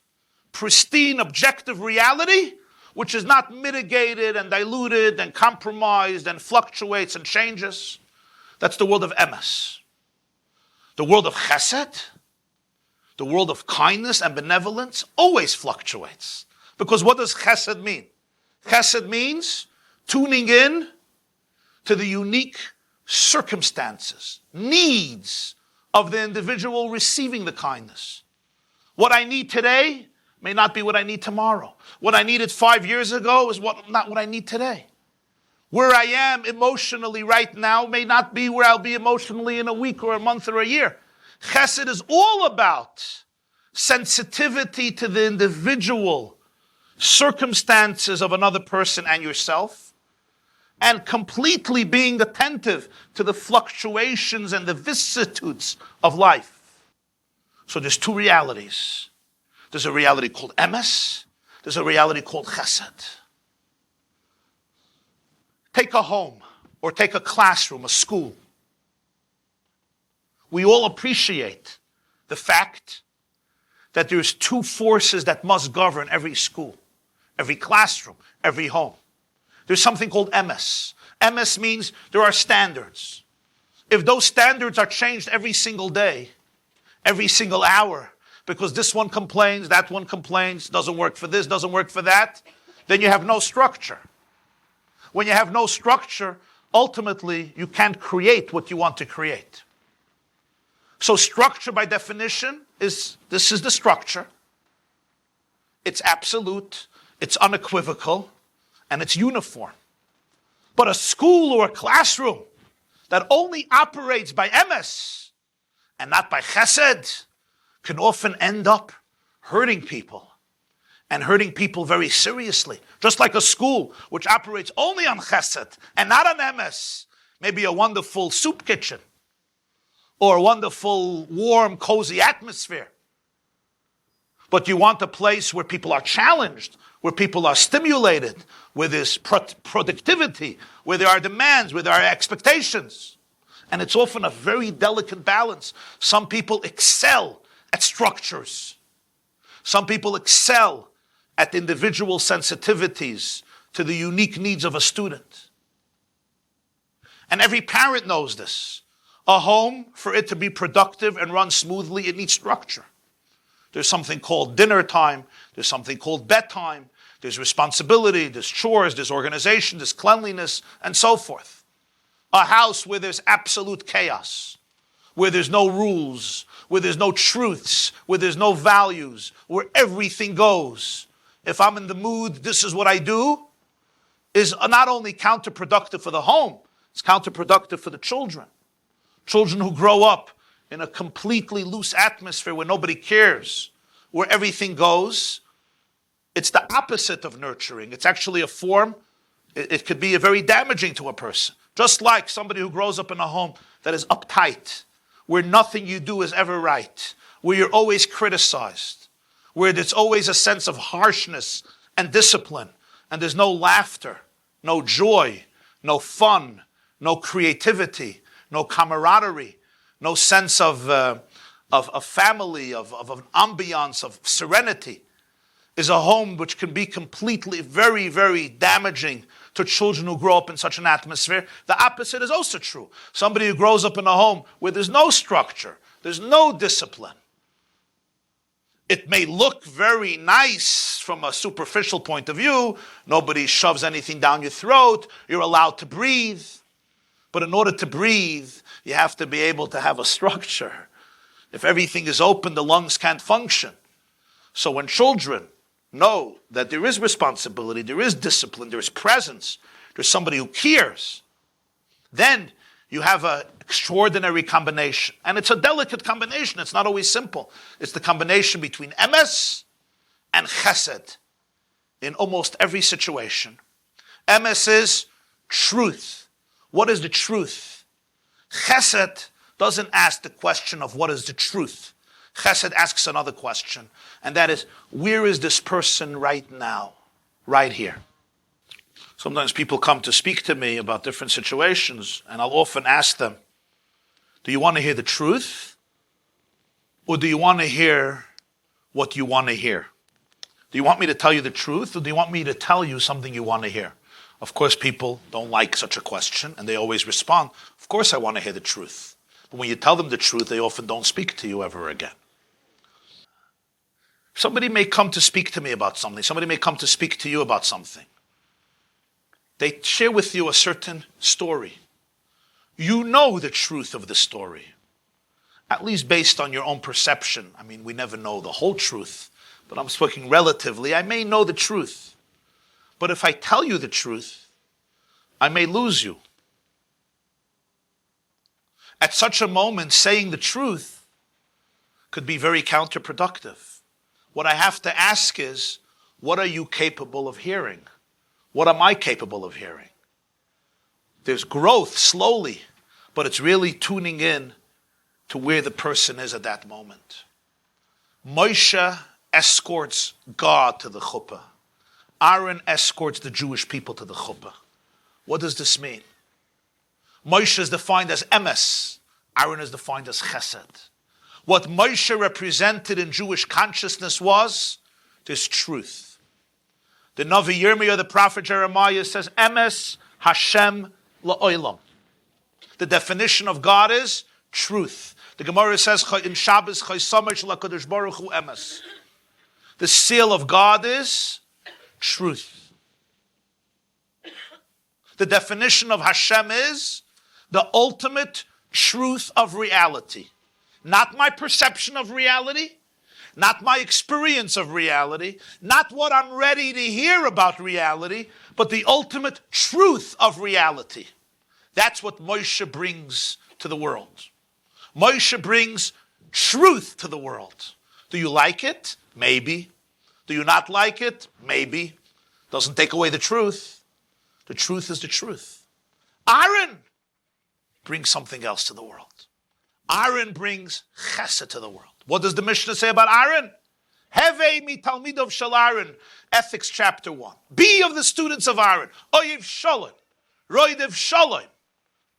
pristine, objective reality, which is not mitigated and diluted and compromised and fluctuates and changes. That's the world of emes. The world of chesed, the world of kindness and benevolence, always fluctuates. Because what does chesed mean? Chesed means tuning in to the unique circumstances, needs of the individual receiving the kindness. What I need today may not be what I need tomorrow. What I needed 5 years ago is not what I need today. Where I am emotionally right now may not be where I'll be emotionally in a week or a month or a year. Chesed is all about sensitivity to the individual circumstances of another person and yourself, and completely being attentive to the fluctuations and the vicissitudes of life. So there's 2 realities. There's a reality called emes. there's a reality called chesed. Take a home, or take a classroom, a school. We all appreciate the fact that there's two forces that must govern every school, every classroom, every home. There's something called emes. Emes means there are standards. If those standards are changed every single day, every single hour, because this one complains, that one complains, doesn't work for this, doesn't work for that, then you have no structure. When you have no structure, ultimately you can't create what you want to create. So structure by definition this is the structure. It's absolute, it's unequivocal, and it's uniform. But a school or a classroom that only operates by emes and not by chesed can often end up hurting people, and hurting people very seriously. Just like a school which operates only on chesed and not on emes, maybe a wonderful soup kitchen or a wonderful, warm, cozy atmosphere. But you want a place where people are challenged, where people are stimulated, where there's productivity, where there are demands, where there are expectations. And it's often a very delicate balance. Some people excel at structures. Some people excel at individual sensitivities to the unique needs of a student. And every parent knows this. A home, for it to be productive and run smoothly, it needs structure. There's something called dinner time. There's something called bedtime. There's responsibility, there's chores, there's organization, there's cleanliness, and so forth. A house where there's absolute chaos, where there's no rules, where there's no truths, where there's no values, where everything goes. If I'm in the mood, this is what I do, is not only counterproductive for the home, it's counterproductive for the children. Children who grow up in a completely loose atmosphere where nobody cares, where everything goes, it's the opposite of nurturing. It's actually a form, it could be very damaging to a person. Just like somebody who grows up in a home that is uptight, where nothing you do is ever right, where you're always criticized, where there's always a sense of harshness and discipline, and there's no laughter, no joy, no fun, no creativity, no camaraderie, no sense of family, of an ambiance, of serenity, is a home which can be completely, very, very damaging to children who grow up in such an atmosphere. The opposite is also true. Somebody who grows up in a home where there's no structure, there's no discipline. It may look very nice from a superficial point of view. Nobody shoves anything down your throat. You're allowed to breathe. But in order to breathe, you have to be able to have a structure. If everything is open, the lungs can't function. So when children know that there is responsibility, there is discipline, there is presence, there's somebody who cares, then you have an extraordinary combination. And it's a delicate combination. It's not always simple. It's the combination between emes and chesed in almost every situation. Emes is truth. What is the truth? Chesed doesn't ask the question of what is the truth. Chesed asks another question, and that is, where is this person right now? Right here. Sometimes people come to speak to me about different situations, and I'll often ask them, do you want to hear the truth? Or do you want to hear what you want to hear? Do you want me to tell you the truth, or do you want me to tell you something you want to hear? Of course, people don't like such a question, and they always respond, of course I want to hear the truth. But when you tell them the truth, they often don't speak to you ever again. Somebody may come to speak to me about something. Somebody may come to speak to you about something. They share with you a certain story. You know the truth of the story, at least based on your own perception. I mean, we never know the whole truth, but I'm speaking relatively. I may know the truth. But if I tell you the truth, I may lose you. At such a moment, saying the truth could be very counterproductive. What I have to ask is, what are you capable of hearing? What am I capable of hearing? There's growth slowly, but it's really tuning in to where the person is at that moment. Moshe escorts God to the chuppah. Aaron escorts the Jewish people to the chuppah. What does this mean? Moshe is defined as emes. Aaron is defined as chesed. What Moshe represented in Jewish consciousness was this truth. The Navi Yirmiyah, the prophet Jeremiah, says, emes Hashem la'olam. The definition of God is truth. The Gemara says, in Shabbos, Chaysamesh la'kadosh baruch hu emes. The seal of God is truth. The definition of Hashem is the ultimate truth of reality. Not my perception of reality, not my experience of reality, not what I'm ready to hear about reality, but the ultimate truth of reality. That's what Moshe brings to the world. Moshe brings truth to the world. Do you like it? Maybe. Do you not like it? Maybe. Doesn't take away the truth. The truth is the truth. Aaron brings something else to the world. Aaron brings chesed to the world. What does the Mishnah say about Aaron? Heve mi talmidov shel Aaron, Ethics chapter 1. Be of the students of Aaron. Oyev shalom, roidev shalom,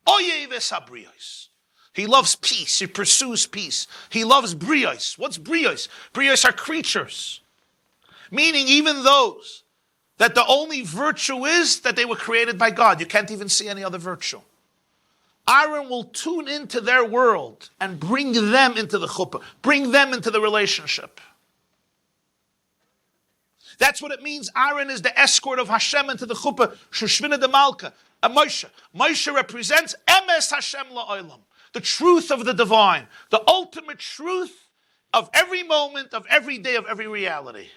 oyev esabriyos. He loves peace. He pursues peace. He loves briyos. What's briyos? Briyos are creatures. Meaning even those that the only virtue is that they were created by God. You can't even see any other virtue. Aaron will tune into their world and bring them into the chuppah, bring them into the relationship. That's what it means. Aaron is the escort of Hashem into the chuppah, Shushvina de Malka, and Moshe. Moshe represents emes Hashem la'olam, the truth of the divine, the ultimate truth of every moment, of every day, of every reality.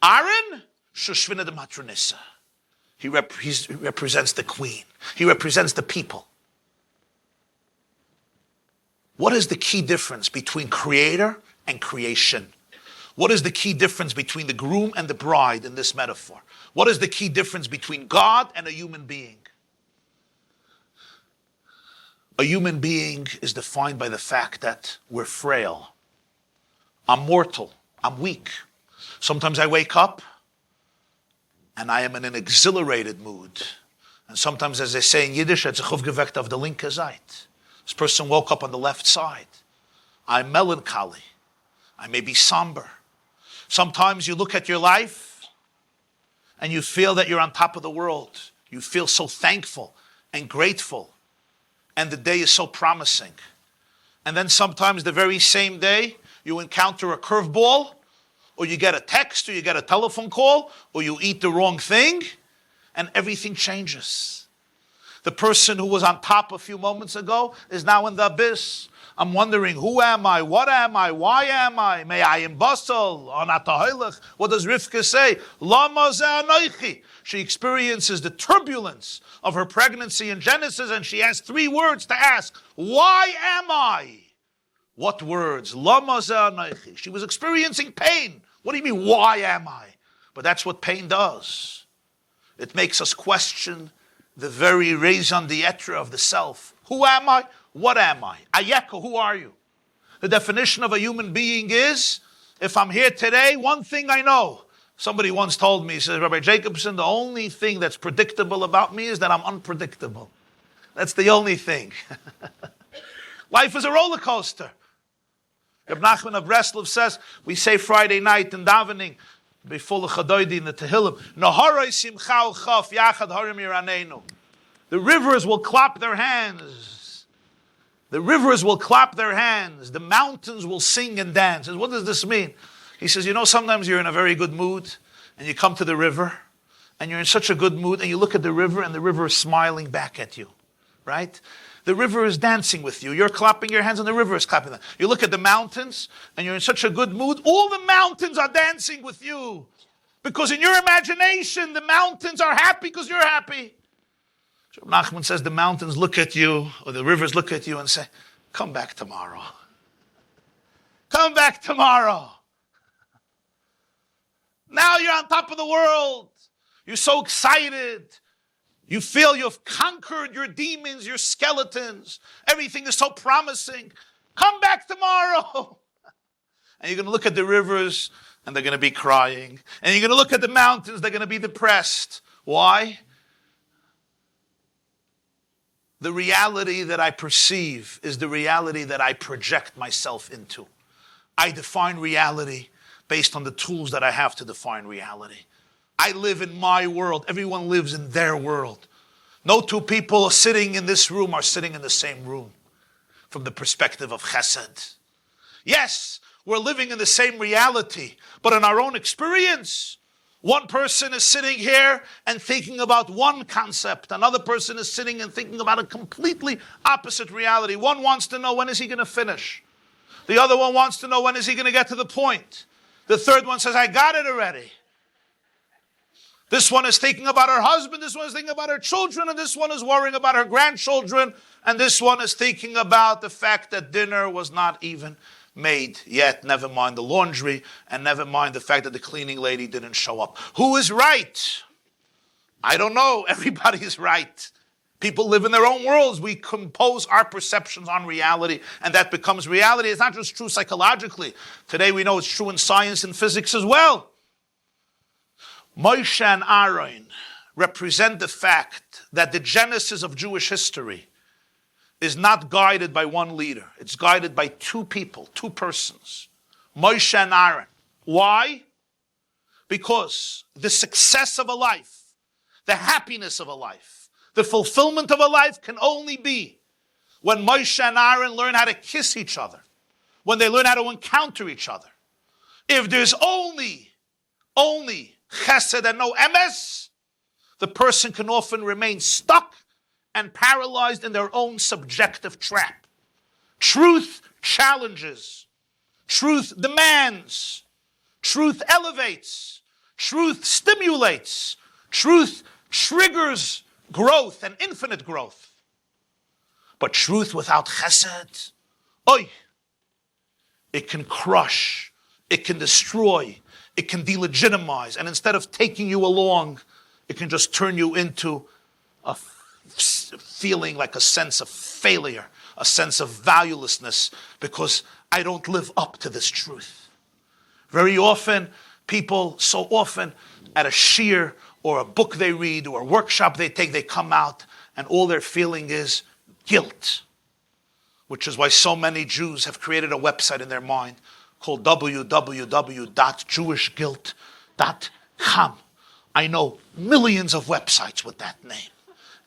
Aaron, Shushvina de Matronissa. He represents the queen. He represents the people. What is the key difference between creator and creation? What is the key difference between the groom and the bride in this metaphor? What is the key difference between God and a human being? A human being is defined by the fact that we're frail. I'm mortal. I'm weak. Sometimes I wake up and I am in an exhilarated mood. And sometimes, as they say in Yiddish, it's a chuvgewekt of the linke Seite. This person woke up on the left side. I'm melancholy. I may be somber. Sometimes you look at your life and you feel that you're on top of the world. You feel so thankful and grateful. And the day is so promising. And then sometimes the very same day, you encounter a curveball, or you get a text, or you get a telephone call, or you eat the wrong thing, and everything changes. The person who was on top a few moments ago is now in the abyss. I'm wondering, who am I? What am I? Why am I? May I in Basel? What does Rivka say? Lama ze anoichi. She experiences the turbulence of her pregnancy in Genesis, and she has 3 words to ask. Why am I? What words? Lama ze anoichi. She was experiencing pain. What do you mean, why am I? But that's what pain does. It makes us question the very raison d'etre of the self. Who am I? What am I? Ayeka, who are you? The definition of a human being is, if I'm here today, one thing I know. Somebody once told me, he says, Rabbi Jacobson, the only thing that's predictable about me is that I'm unpredictable. That's the only thing. Life is a roller coaster. Reb Nachman of Breslov says, we say Friday night in davening, before the Chadoidi in the Tehillim, Naharai simchau chaf yachad harim yiranenu. The rivers will clap their hands. The rivers will clap their hands. The mountains will sing and dance. And what does this mean? He says, you know, sometimes you're in a very good mood, and you come to the river, and you're in such a good mood, and you look at the river, and the river is smiling back at you, right? The river is dancing with you. You're clapping your hands and the river is clapping them. You look at the mountains and you're in such a good mood. All the mountains are dancing with you. Because in your imagination, the mountains are happy because you're happy. So Nachman says the mountains look at you, or the rivers look at you and say, come back tomorrow. Come back tomorrow. Now you're on top of the world. You're so excited. You feel you've conquered your demons, your skeletons. Everything is so promising. Come back tomorrow. And you're going to look at the rivers and they're going to be crying. And you're going to look at the mountains, they're going to be depressed. Why? The reality that I perceive is the reality that I project myself into. I define reality based on the tools that I have to define reality. I live in my world. Everyone lives in their world. No two people sitting in this room are sitting in the same room from the perspective of chesed. Yes, we're living in the same reality, but in our own experience, one person is sitting here and thinking about one concept. Another person is sitting and thinking about a completely opposite reality. One wants to know, when is he going to finish? The other one wants to know, when is he going to get to the point? The third one says, I got it already. This one is thinking about her husband, this one is thinking about her children, and this one is worrying about her grandchildren, and this one is thinking about the fact that dinner was not even made yet, never mind the laundry, and never mind the fact that the cleaning lady didn't show up. Who is right? I don't know. Everybody is right. People live in their own worlds. We compose our perceptions on reality, and that becomes reality. It's not just true psychologically. Today we know it's true in science and physics as well. Moshe and Aaron represent the fact that the genesis of Jewish history is not guided by one leader. It's guided by two people, two persons. Moshe and Aaron. Why? Because the success of a life, the happiness of a life, the fulfillment of a life can only be when Moshe and Aaron learn how to kiss each other, when they learn how to encounter each other. If there's only chesed and no emes, the person can often remain stuck and paralyzed in their own subjective trap. Truth challenges. Truth demands. Truth elevates. Truth stimulates. Truth triggers growth and infinite growth. But truth without chesed, it can crush, it can destroy, it can delegitimize, and instead of taking you along, it can just turn you into a feeling like a sense of failure, a sense of valuelessness, because I don't live up to this truth. Very often, people, so often, at a shiur or a book they read or a workshop they take, they come out and all they're feeling is guilt, which is why so many Jews have created a website in their mind called www.jewishguilt.com. I know millions of websites with that name.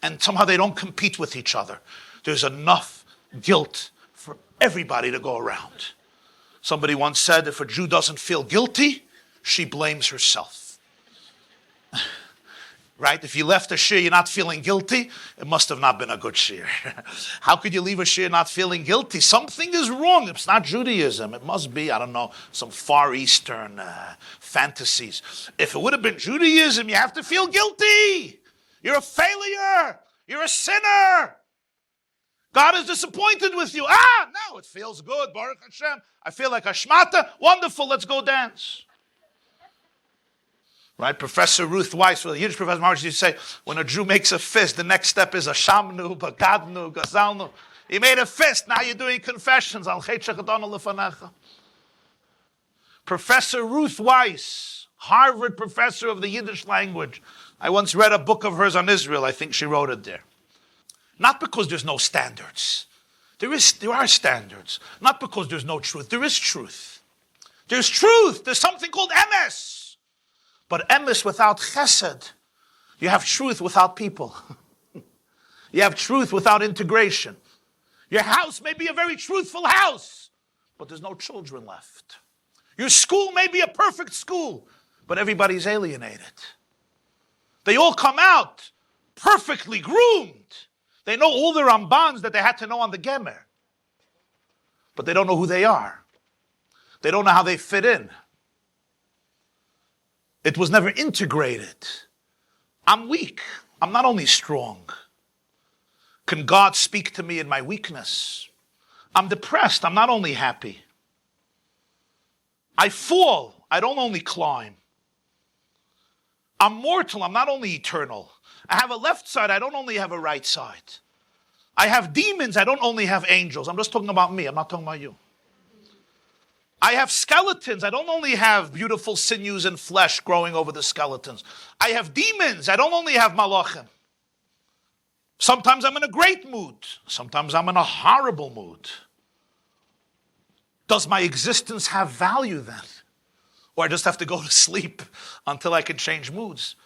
And somehow they don't compete with each other. There's enough guilt for everybody to go around. Somebody once said, if a Jew doesn't feel guilty, she blames herself. Right? If you left a shiur, you're not feeling guilty, it must have not been a good shiur. How could you leave a shiur not feeling guilty? Something is wrong. It's not Judaism. It must be, I don't know, some Far Eastern fantasies. If it would have been Judaism, you have to feel guilty. You're a failure. You're a sinner. God is disappointed with you. Now it feels good. Baruch Hashem. I feel like Hashmata. Wonderful. Let's go dance. Right? Professor Ruth Weiss, the Yiddish professor, used to say, when a Jew makes a fist, the next step is a shamnu, bagadnu, gazalnu. He made a fist. Now you're doing confessions. Al Professor Ruth Weiss, Harvard professor of the Yiddish language. I once read a book of hers on Israel. I think she wrote it there. Not because there's no standards. There are standards. Not because there's no truth. There is truth. There's truth. There's something called emes. But emes without chesed, you have truth without people. You have truth without integration. Your house may be a very truthful house, but there's no children left. Your school may be a perfect school, but everybody's alienated. They all come out perfectly groomed. They know all the Rambans that they had to know on the Gemer. But they don't know who they are. They don't know how they fit in. It was never integrated. I'm weak. I'm not only strong. Can God speak to me in my weakness? I'm depressed. I'm not only happy. I fall. I don't only climb. I'm mortal. I'm not only eternal. I have a left side. I don't only have a right side. I have demons. I don't only have angels. I'm just talking about me. I'm not talking about you. I have skeletons. I don't only have beautiful sinews and flesh growing over the skeletons. I have demons. I don't only have malachim. Sometimes I'm in a great mood. Sometimes I'm in a horrible mood. Does my existence have value then? Or I just have to go to sleep until I can change moods?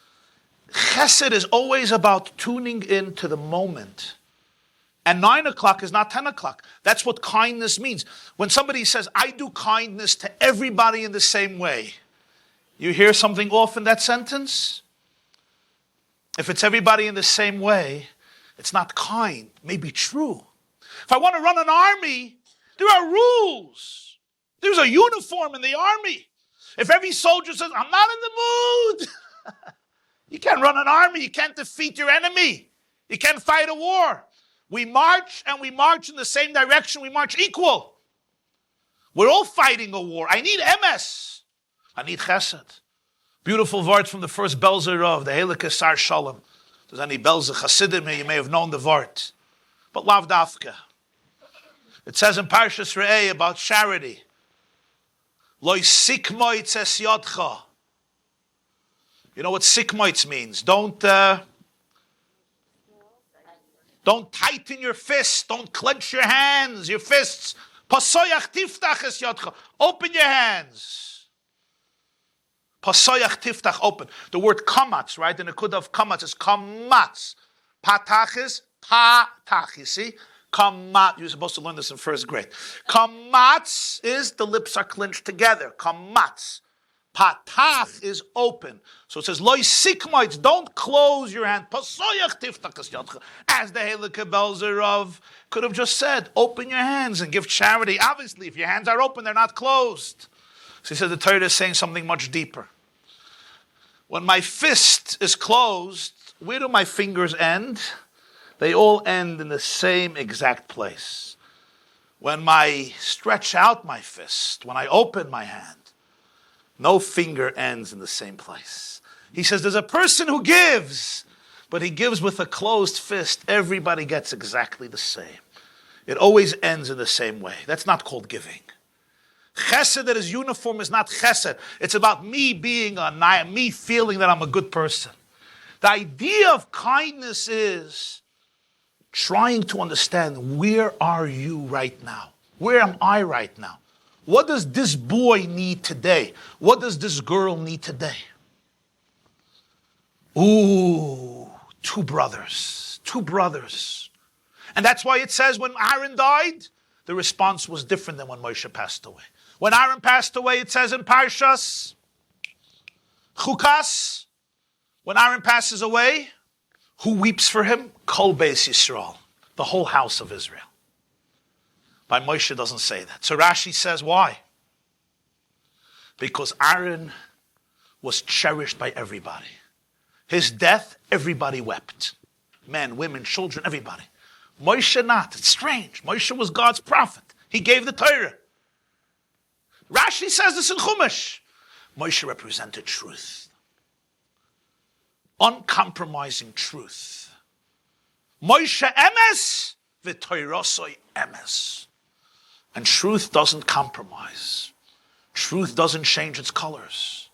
Chesed is always about tuning in to the moment. And 9 o'clock is not 10 o'clock. That's what kindness means. When somebody says, I do kindness to everybody in the same way, you hear something off in that sentence? If it's everybody in the same way, it's not kind. It may be true. If I want to run an army, there are rules. There's a uniform in the army. If every soldier says, I'm not in the mood, you can't run an army. You can't defeat your enemy. You can't fight a war. We march and we march in the same direction. We march equal. We're all fighting a war. I need emes. I need chesed. Beautiful words from the first Belzer of the Heilige Sar Shalom. If there's any Belzer Chassidim here, you may have known the word. But lav dafka. It says in Parshas Re'eh about charity. Loi sikmoitz es yodcha. You know what sikmoitz means? Don't tighten your fists. Don't clench your hands, your fists. Pasoyach tiftach es yodcha. Open your hands. Pasoyach tiftach, open. The word kamatz, right? In the Kudah of kamatz is kamatz. Patach is patach, you see? Kamat, you're supposed to learn this in first grade. Kamatz is the lips are clenched together. Kamatz. Patach is open. So it says, Loi sikmoitz, don't close your hand. Pasoyach tiftach. As the Heilige Belzer of could have just said, open your hands and give charity. Obviously, if your hands are open, they're not closed. So he said the Torah is saying something much deeper. When my fist is closed, where do my fingers end? They all end in the same exact place. When I stretch out my fist, when I open my hand, no finger ends in the same place. He says there's a person who gives, but he gives with a closed fist. Everybody gets exactly the same. It always ends in the same way. That's not called giving. Chesed that is uniform is not chesed. It's about me being me feeling that I'm a good person. The idea of kindness is trying to understand, where are you right now? Where am I right now? What does this boy need today? What does this girl need today? Ooh, two brothers. And that's why it says when Aaron died, the response was different than when Moshe passed away. When Aaron passed away, it says in Parshas Chukas, when Aaron passes away, who weeps for him? Kol Beis Yisrael, the whole house of Israel. By Moshe doesn't say that. So Rashi says, why? Because Aaron was cherished by everybody. His death, everybody wept. Men, women, children, everybody. Moshe not. It's strange. Moshe was God's prophet. He gave the Torah. Rashi says this in Chumash. Moshe represented truth. Uncompromising truth. Moshe emes, v'toirosoi emes. And truth doesn't compromise. Truth doesn't change its colors.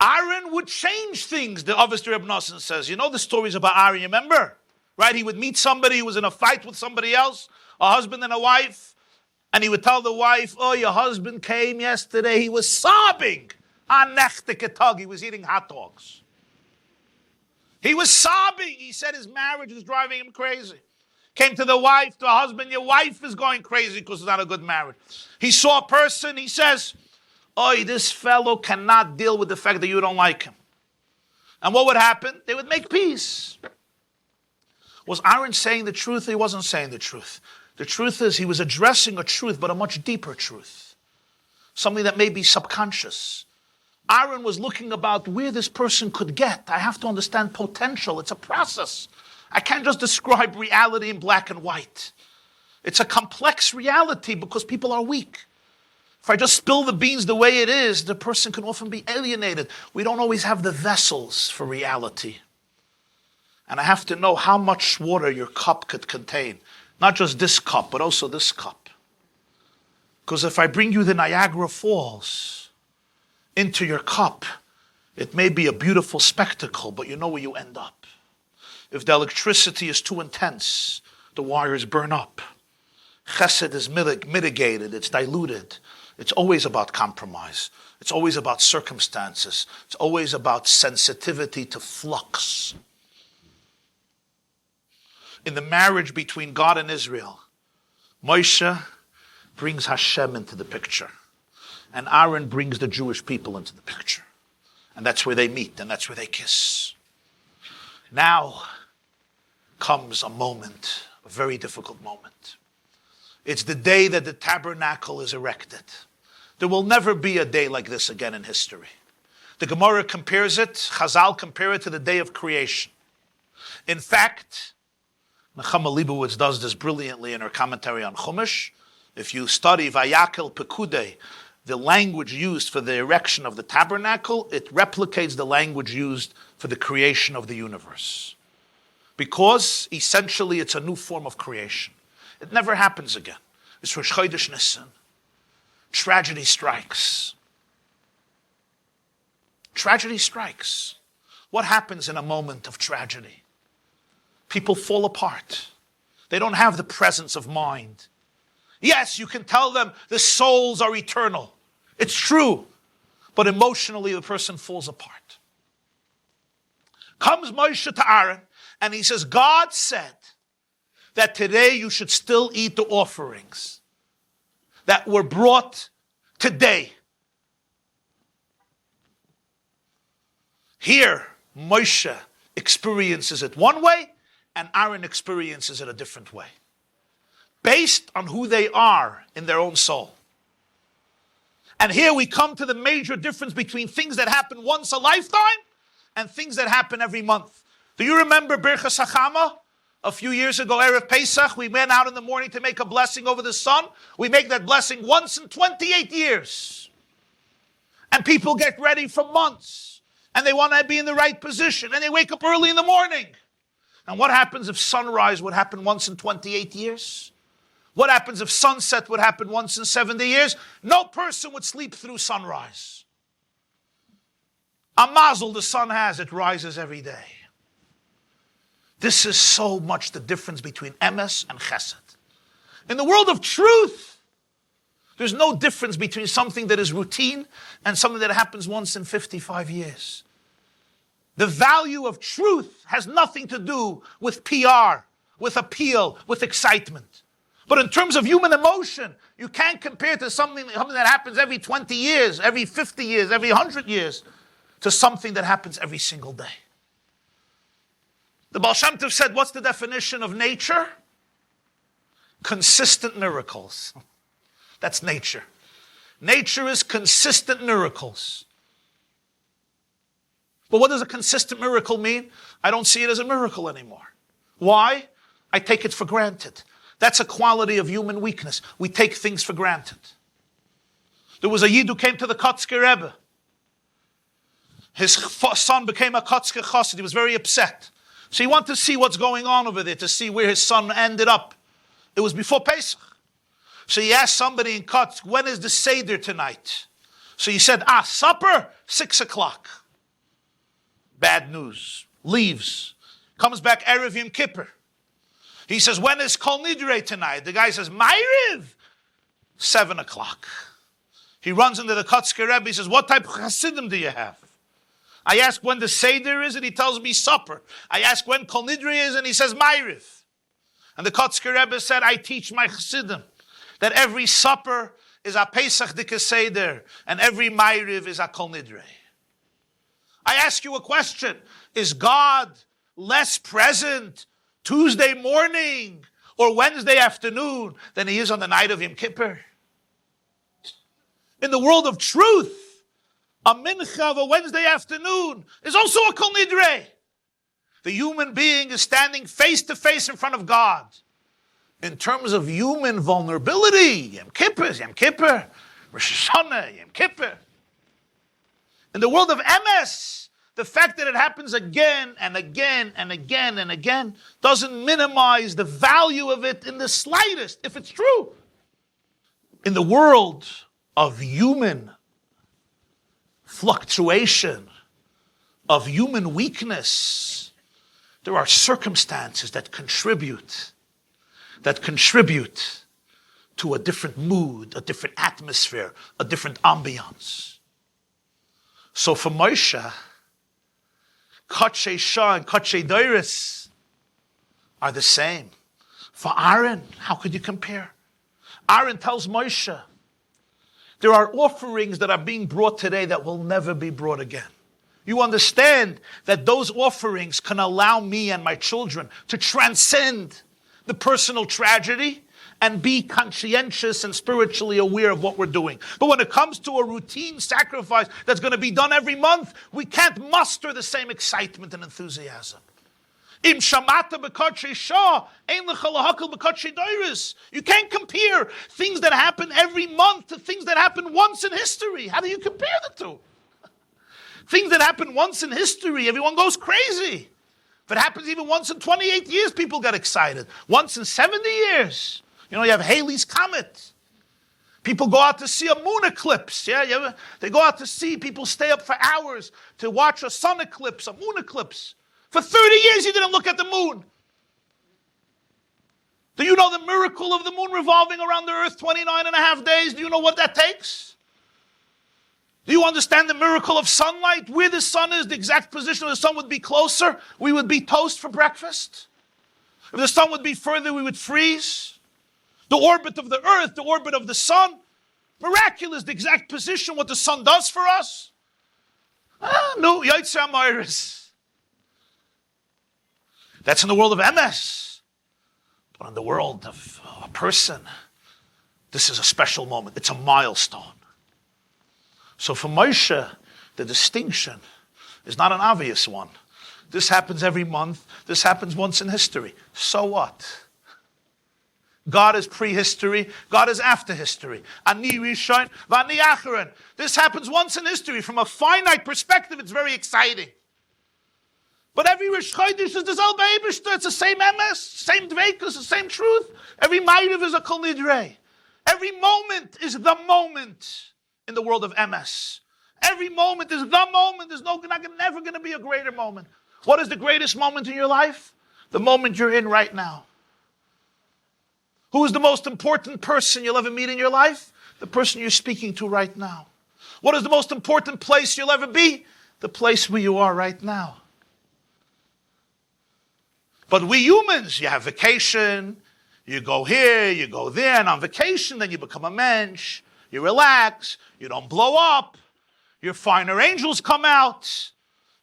Aaron would change things. The Avos Reb Nosson says, you know the stories about Aaron, you remember? Right? He would meet somebody who was in a fight with somebody else, a husband and a wife, and he would tell the wife, oh, your husband came yesterday, he was sobbing. He was eating hot dogs. He was sobbing. He said his marriage was driving him crazy. Came to the wife, to the husband, your wife is going crazy because it's not a good marriage. He saw a person, he says, oh, this fellow cannot deal with the fact that you don't like him. And what would happen? They would make peace. Was Aaron saying the truth? He wasn't saying the truth. The truth is he was addressing a truth, but a much deeper truth. Something that may be subconscious. Aaron was looking about where this person could get. I have to understand potential. It's a process. I can't just describe reality in black and white. It's a complex reality because people are weak. If I just spill the beans the way it is, the person can often be alienated. We don't always have the vessels for reality. And I have to know how much water your cup could contain. Not just this cup, but also this cup. Because if I bring you the Niagara Falls into your cup, it may be a beautiful spectacle, but you know where you end up. If the electricity is too intense, the wires burn up. Chesed is mitigated, it's diluted. It's always about compromise. It's always about circumstances. It's always about sensitivity to flux. In the marriage between God and Israel, Moshe brings Hashem into the picture. And Aaron brings the Jewish people into the picture. And that's where they meet, and that's where they kiss. Now comes a moment, a very difficult moment. It's the day that the tabernacle is erected. There will never be a day like this again in history. The Gemara compares it, Chazal compare it to the day of creation. In fact, Nechama Leibowitz does this brilliantly in her commentary on Chumash. If you study Vayakel Pekudei, the language used for the erection of the tabernacle, it replicates the language used for the creation of the universe. Because essentially it's a new form of creation. It never happens again. It's Rosh Chodesh Nisan. Tragedy strikes. Tragedy strikes. What happens in a moment of tragedy? People fall apart. They don't have the presence of mind. Yes, you can tell them the souls are eternal. It's true. But emotionally, the person falls apart. Comes Moshe to Aaron, and he says, God said that today you should still eat the offerings that were brought today. Here, Moshe experiences it one way, and Aaron experiences it a different way, based on who they are in their own soul. And here we come to the major difference between things that happen once a lifetime and things that happen every month. Do you remember Birchas Hachama? A few years ago, Erev Pesach, we went out in the morning to make a blessing over the sun. We make that blessing once in 28 years. And people get ready for months. And they want to be in the right position. And they wake up early in the morning. And what happens if sunrise would happen once in 28 years? What happens if sunset would happen once in 70 years? No person would sleep through sunrise. A mazel the sun has, it rises every day. This is so much the difference between emes and chesed. In the world of truth, there's no difference between something that is routine and something that happens once in 55 years. The value of truth has nothing to do with PR, with appeal, with excitement. But in terms of human emotion, you can't compare to something that happens every 20 years, every 50 years, every 100 years, to something that happens every single day. The Baal Shem Tov said, what's the definition of nature? Consistent miracles. That's nature. Nature is consistent miracles. But what does a consistent miracle mean? I don't see it as a miracle anymore. Why? I take it for granted. That's a quality of human weakness. We take things for granted. There was a Yid who came to the Kotzker Rebbe. His son became a Kotzker Chassid. He was very upset. So he wanted to see what's going on over there, to see where his son ended up. It was before Pesach. So he asked somebody in Kotsk, when is the Seder tonight? So he said, supper, 6 o'clock. Bad news. Leaves. Comes back Erev Yom Kippur. He says, when is Kol Nidrei tonight? The guy says, Ma'ariv, 7 o'clock. He runs into the Kotzker Rebbe. He says, what type of Hasidim do you have? I ask when the Seder is, and he tells me supper. I ask when Kol Nidrei is, and he says Ma'ariv. And the Kotzker Rebbe said, I teach my Hasidim that every supper is a Pesach Dike Seder, and every Ma'ariv is a Kol Nidrei. I ask you a question. Is God less present Tuesday morning or Wednesday afternoon than he is on the night of Yom Kippur? In the world of truth, a mincha of a Wednesday afternoon is also a Kol Nidrei. The human being is standing face to face in front of God. In terms of human vulnerability, Yom Kippur is Yom Kippur, Rosh Hashanah, Yom Kippur. In the world of emes, the fact that it happens again and again and again and again doesn't minimize the value of it in the slightest, if it's true. In the world of human fluctuation, of human weakness, there are circumstances that contribute to a different mood, a different atmosphere, a different ambiance. So for Moshe, Kodshe Shah and Kodshe Deiris are the same. For Aaron, how could you compare? Aaron tells Moshe, there are offerings that are being brought today that will never be brought again. You understand that those offerings can allow me and my children to transcend the personal tragedy and be conscientious and spiritually aware of what we're doing. But when it comes to a routine sacrifice that's going to be done every month, we can't muster the same excitement and enthusiasm. Im shamata b'kodshe shah, ein lecha lahakal b'kodshe deiris. You can't compare things that happen every month to things that happen once in history. How do you compare the two? Things that happen once in history, everyone goes crazy. If it happens even once in 28 years, people get excited. Once in 70 years. You have Halley's Comet. People go out to see a moon eclipse. They go out to see, people stay up for hours to watch a sun eclipse, a moon eclipse. For 30 years you didn't look at the moon. Do you know the miracle of the moon revolving around the earth 29 and a half days? Do you know what that takes? Do you understand the miracle of sunlight? Where the sun is, the exact position of the sun would be closer. We would be toast for breakfast. If the sun would be further, we would freeze. The orbit of the earth, the orbit of the sun. Miraculous, the exact position, what the sun does for us. No, Yaitse Amiris. That's in the world of MS. But in the world of a person, this is a special moment. It's a milestone. So for Moshe, the distinction is not an obvious one. This happens every month. This happens once in history. So what? God is prehistory. God is after history. Ani Rishon, Vani Acharon. This happens once in history. From a finite perspective, it's very exciting. But every Rish Chodesh is the Zelbe Eibishter. It's the same MS, same Dveikus, the same truth. Every Ma'ariv is a Kol Nidrei. Every moment is the moment in the world of MS. Every moment is the moment. There's never going to be a greater moment. What is the greatest moment in your life? The moment you're in right now. Who is the most important person you'll ever meet in your life? The person you're speaking to right now. What is the most important place you'll ever be? The place where you are right now. But we humans, you have vacation, you go here, you go there, and on vacation, then you become a mensch, you relax, you don't blow up, your finer angels come out.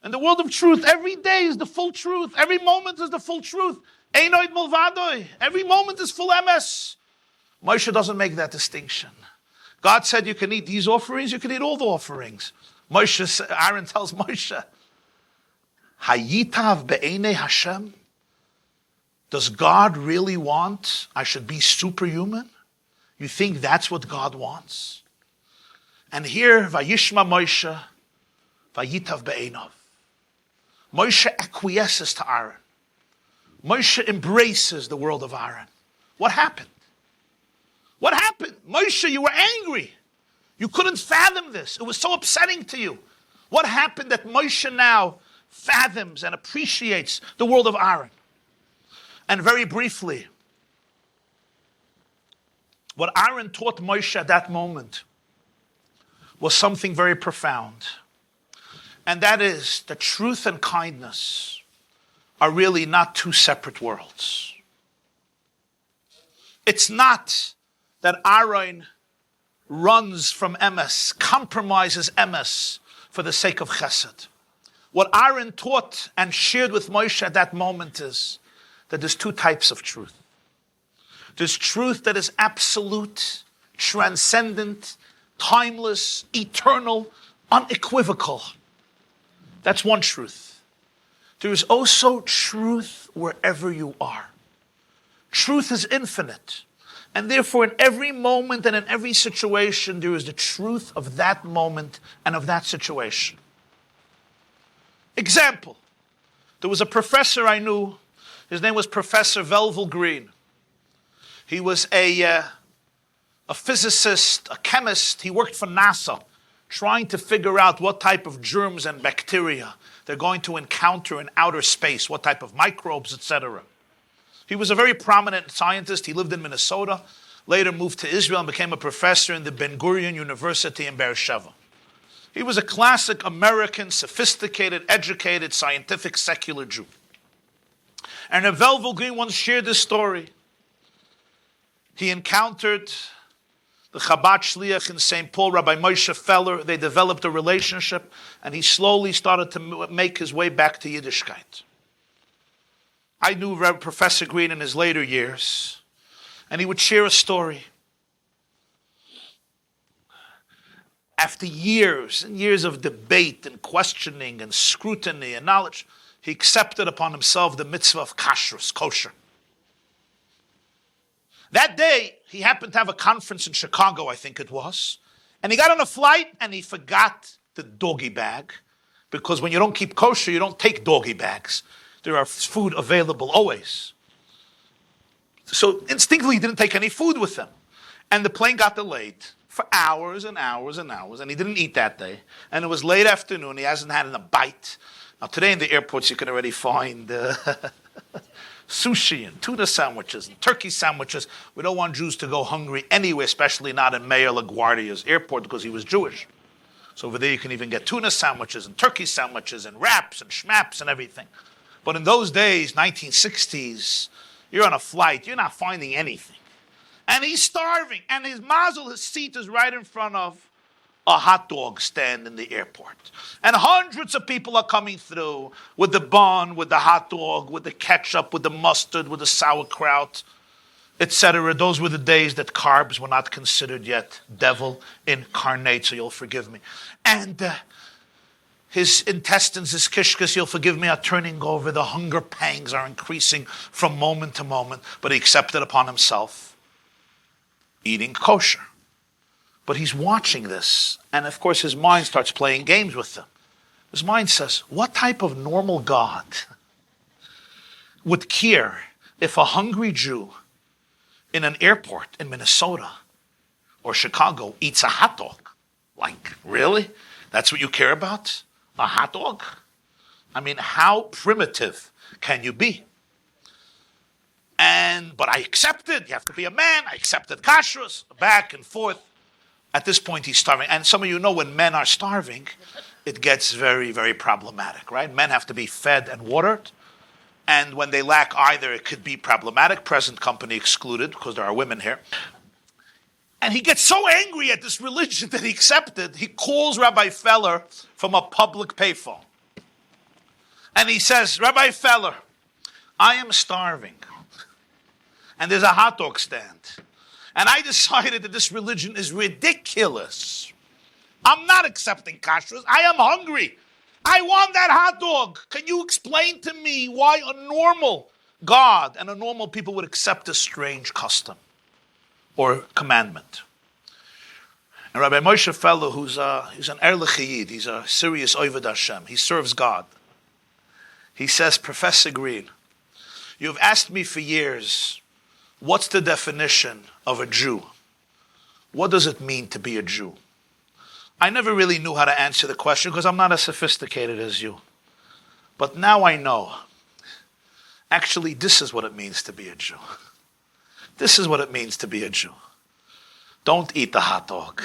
In the world of truth, every day is the full truth. Every moment is the full truth. Einoid Mulvadoi. Every moment is full MS. Moshe doesn't make that distinction. God said you can eat these offerings, you can eat all the offerings. Aaron tells Moshe, Hayitav be'enei Hashem. Does God really want I should be superhuman? You think that's what God wants? And here, Vayishma Moshe, Vayitav be'enav. Moshe acquiesces to Aaron. Moshe embraces the world of Aaron. What happened? What happened? Moshe, you were angry. You couldn't fathom this. It was so upsetting to you. What happened that Moshe now fathoms and appreciates the world of Aaron? And very briefly, what Aaron taught Moshe at that moment was something very profound. And that is that truth and kindness are really not two separate worlds. It's not that Aaron runs from emes, compromises emes for the sake of chesed. What Aaron taught and shared with Moshe at that moment is that there's two types of truth. There's truth that is absolute, transcendent, timeless, eternal, unequivocal. That's one truth. There is also truth wherever you are. Truth is infinite. And therefore, in every moment and in every situation, there is the truth of that moment and of that situation. Example. There was a professor I knew. His name was Professor Velvel Green. He was a a physicist, a chemist. He worked for NASA, trying to figure out what type of germs and bacteria they're going to encounter in outer space, what type of microbes, etc. He was a very prominent scientist. He lived in Minnesota, later moved to Israel and became a professor in the Ben Gurion University in Beersheba. He was a classic American, sophisticated, educated, scientific, secular Jew. And Velvel Green once shared this story. He encountered the Chabad Shliach in St. Paul, Rabbi Moshe Feller. They developed a relationship, and he slowly started to make his way back to Yiddishkeit. I knew Professor Green in his later years, and he would share a story. After years and years of debate and questioning and scrutiny and knowledge, he accepted upon himself the mitzvah of kashrus, kosher. That day, he happened to have a conference in Chicago, I think it was, and he got on a flight and he forgot the doggy bag, because when you don't keep kosher, you don't take doggy bags. There are food available always. So instinctively, he didn't take any food with him. And the plane got delayed for hours and hours and hours, and he didn't eat that day. And it was late afternoon, he hasn't had a bite. Now today in the airports, you can already find sushi and tuna sandwiches and turkey sandwiches. We don't want Jews to go hungry anywhere, especially not in Mayor LaGuardia's airport, because he was Jewish. So over there you can even get tuna sandwiches and turkey sandwiches and wraps and schmaps and everything. But in those days, 1960s, you're on a flight, you're not finding anything. And he's starving, and his seat is right in front of a hot dog stand in the airport. And hundreds of people are coming through with the bun, with the hot dog, with the ketchup, with the mustard, with the sauerkraut, etc. Those were the days that carbs were not considered yet devil incarnate, so you'll forgive me. And his intestines, his kishkas, you'll forgive me, are turning over. The hunger pangs are increasing from moment to moment. But he accepted upon himself eating kosher. But he's watching this, and of course his mind starts playing games with him. His mind says, what type of normal God would care if a hungry Jew in an airport in Minnesota or Chicago eats a hot dog? Like, really? That's what you care about? A hot dog? I mean, how primitive can you be? But I accepted. You have to be a man. I accepted kashrus, back and forth. At this point, he's starving. And some of you know when men are starving, it gets very, very problematic, right? Men have to be fed and watered. And when they lack either, it could be problematic. Present company excluded, because there are women here. And he gets so angry at this religion that he accepted, he calls Rabbi Feller from a public payphone. And he says, Rabbi Feller, I am starving. And there's a hot dog stand. And I decided that this religion is ridiculous. I'm not accepting kashrus. I am hungry. I want that hot dog. Can you explain to me why a normal God and a normal people would accept a strange custom or commandment? And Rabbi Moshe Feller, he's an Erlich Yid, he's a serious Oved Hashem. He serves God. He says, Professor Green, you've asked me for years, what's the definition of a Jew? What does it mean to be a Jew? I never really knew how to answer the question because I'm not as sophisticated as you. But now I know. Actually, this is what it means to be a Jew. This is what it means to be a Jew. Don't eat the hot dog.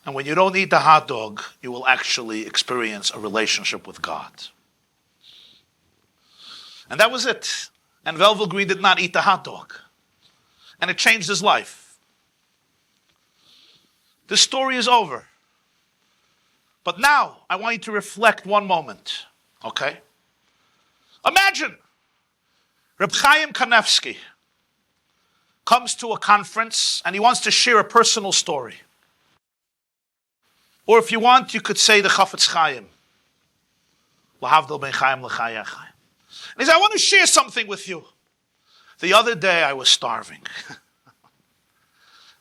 And when you don't eat the hot dog, you will actually experience a relationship with God. And that was it. And Velvel Green did not eat the hot dog. And it changed his life. The story is over. But now, I want you to reflect one moment. Okay? Imagine Reb Chaim Kanevsky comes to a conference and he wants to share a personal story. Or if you want, you could say the Chafetz Chaim. Lahavdil ben Chaim l'chaya Chaim. And he said, I want to share something with you. The other day I was starving.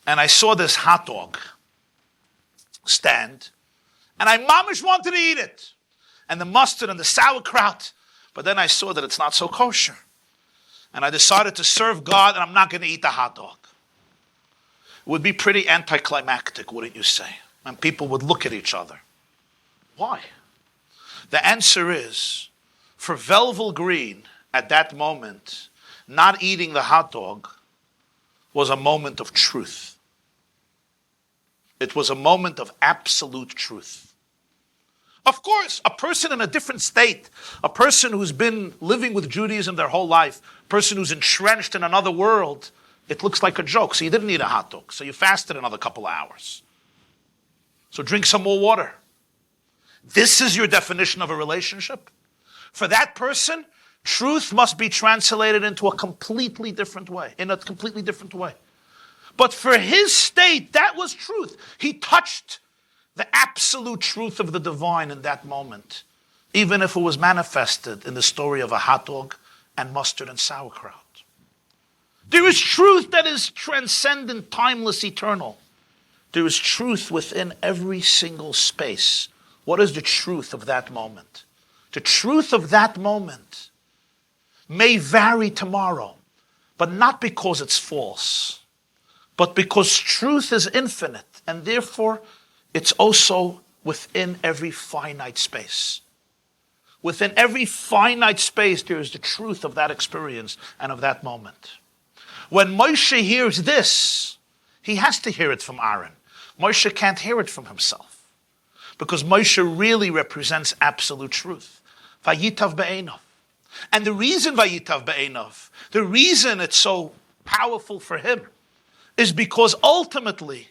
And I saw this hot dog stand. And I mamish wanted to eat it. And the mustard and the sauerkraut. But then I saw that it's not so kosher. And I decided to serve God and I'm not going to eat the hot dog. would be pretty anticlimactic, wouldn't you say? And people would look at each other. Why? The answer is, for Velvel Green, at that moment, not eating the hot dog was a moment of truth. It was a moment of absolute truth. Of course, a person in a different state, a person who's been living with Judaism their whole life, a person who's entrenched in another world, it looks like a joke. So you didn't eat a hot dog, so you fasted another couple of hours. So drink some more water. This is your definition of a relationship? For that person, truth must be translated into a completely different way, in a completely different way. But for his state, that was truth. He touched the absolute truth of the divine in that moment, even if it was manifested in the story of a hot dog and mustard and sauerkraut. There is truth that is transcendent, timeless, eternal. There is truth within every single space. What is the truth of that moment? The truth of that moment may vary tomorrow, but not because it's false, but because truth is infinite, and therefore it's also within every finite space. Within every finite space, there is the truth of that experience and of that moment. When Moshe hears this, he has to hear it from Aaron. Moshe can't hear it from himself, because Moshe really represents absolute truth. Vayitav be'enov. And the reason Vayitav be'enov, the reason it's so powerful for him, is because ultimately,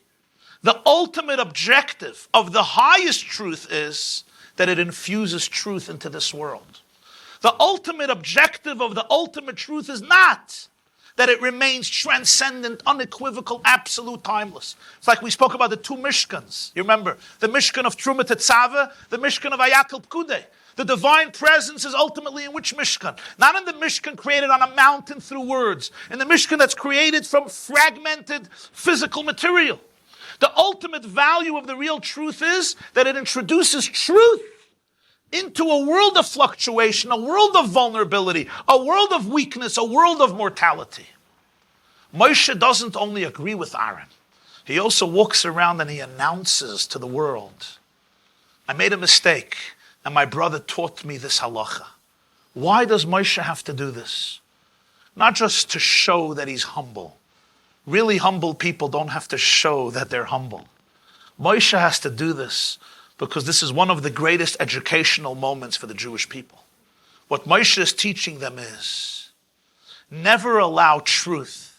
the ultimate objective of the highest truth is that it infuses truth into this world. The ultimate objective of the ultimate truth is not that it remains transcendent, unequivocal, absolute, timeless. It's like we spoke about the two Mishkans. You remember, the Mishkan of Truma Tetzaveh, the Mishkan of Ayakal Pkudei. The divine presence is ultimately in which Mishkan? Not in the Mishkan created on a mountain through words. In the Mishkan that's created from fragmented physical material. The ultimate value of the real truth is that it introduces truth into a world of fluctuation, a world of vulnerability, a world of weakness, a world of mortality. Moshe doesn't only agree with Aaron. He also walks around and he announces to the world, I made a mistake. And my brother taught me this halacha. Why does Moshe have to do this? Not just to show that he's humble. Really humble people don't have to show that they're humble. Moshe has to do this because this is one of the greatest educational moments for the Jewish people. What Moshe is teaching them is, never allow truth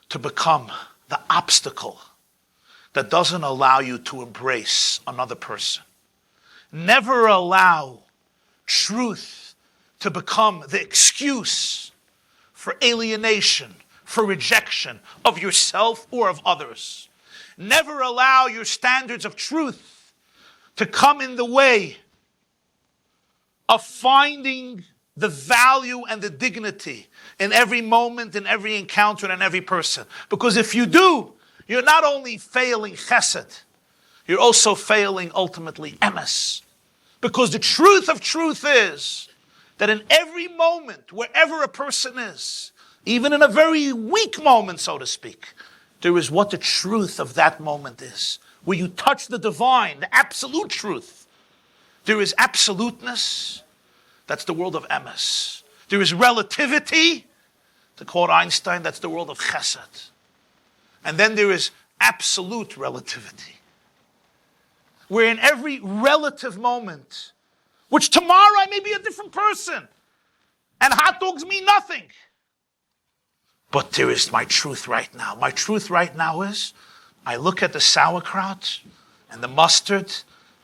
to become the obstacle that doesn't allow you to embrace another person. Never allow truth to become the excuse for alienation, for rejection of yourself or of others. Never allow your standards of truth to come in the way of finding the value and the dignity in every moment, in every encounter, and in every person. Because if you do, you're not only failing chesed, you're also failing ultimately emes. Because the truth of truth is that in every moment, wherever a person is, even in a very weak moment, so to speak, there is what the truth of that moment is. Where you touch the divine, the absolute truth. There is absoluteness. That's the world of emes. There is relativity. To quote Einstein, that's the world of chesed. And then there is absolute relativity. Where in every relative moment, which tomorrow I may be a different person, and hot dogs mean nothing. But there is my truth right now. My truth right now is, I look at the sauerkraut, and the mustard,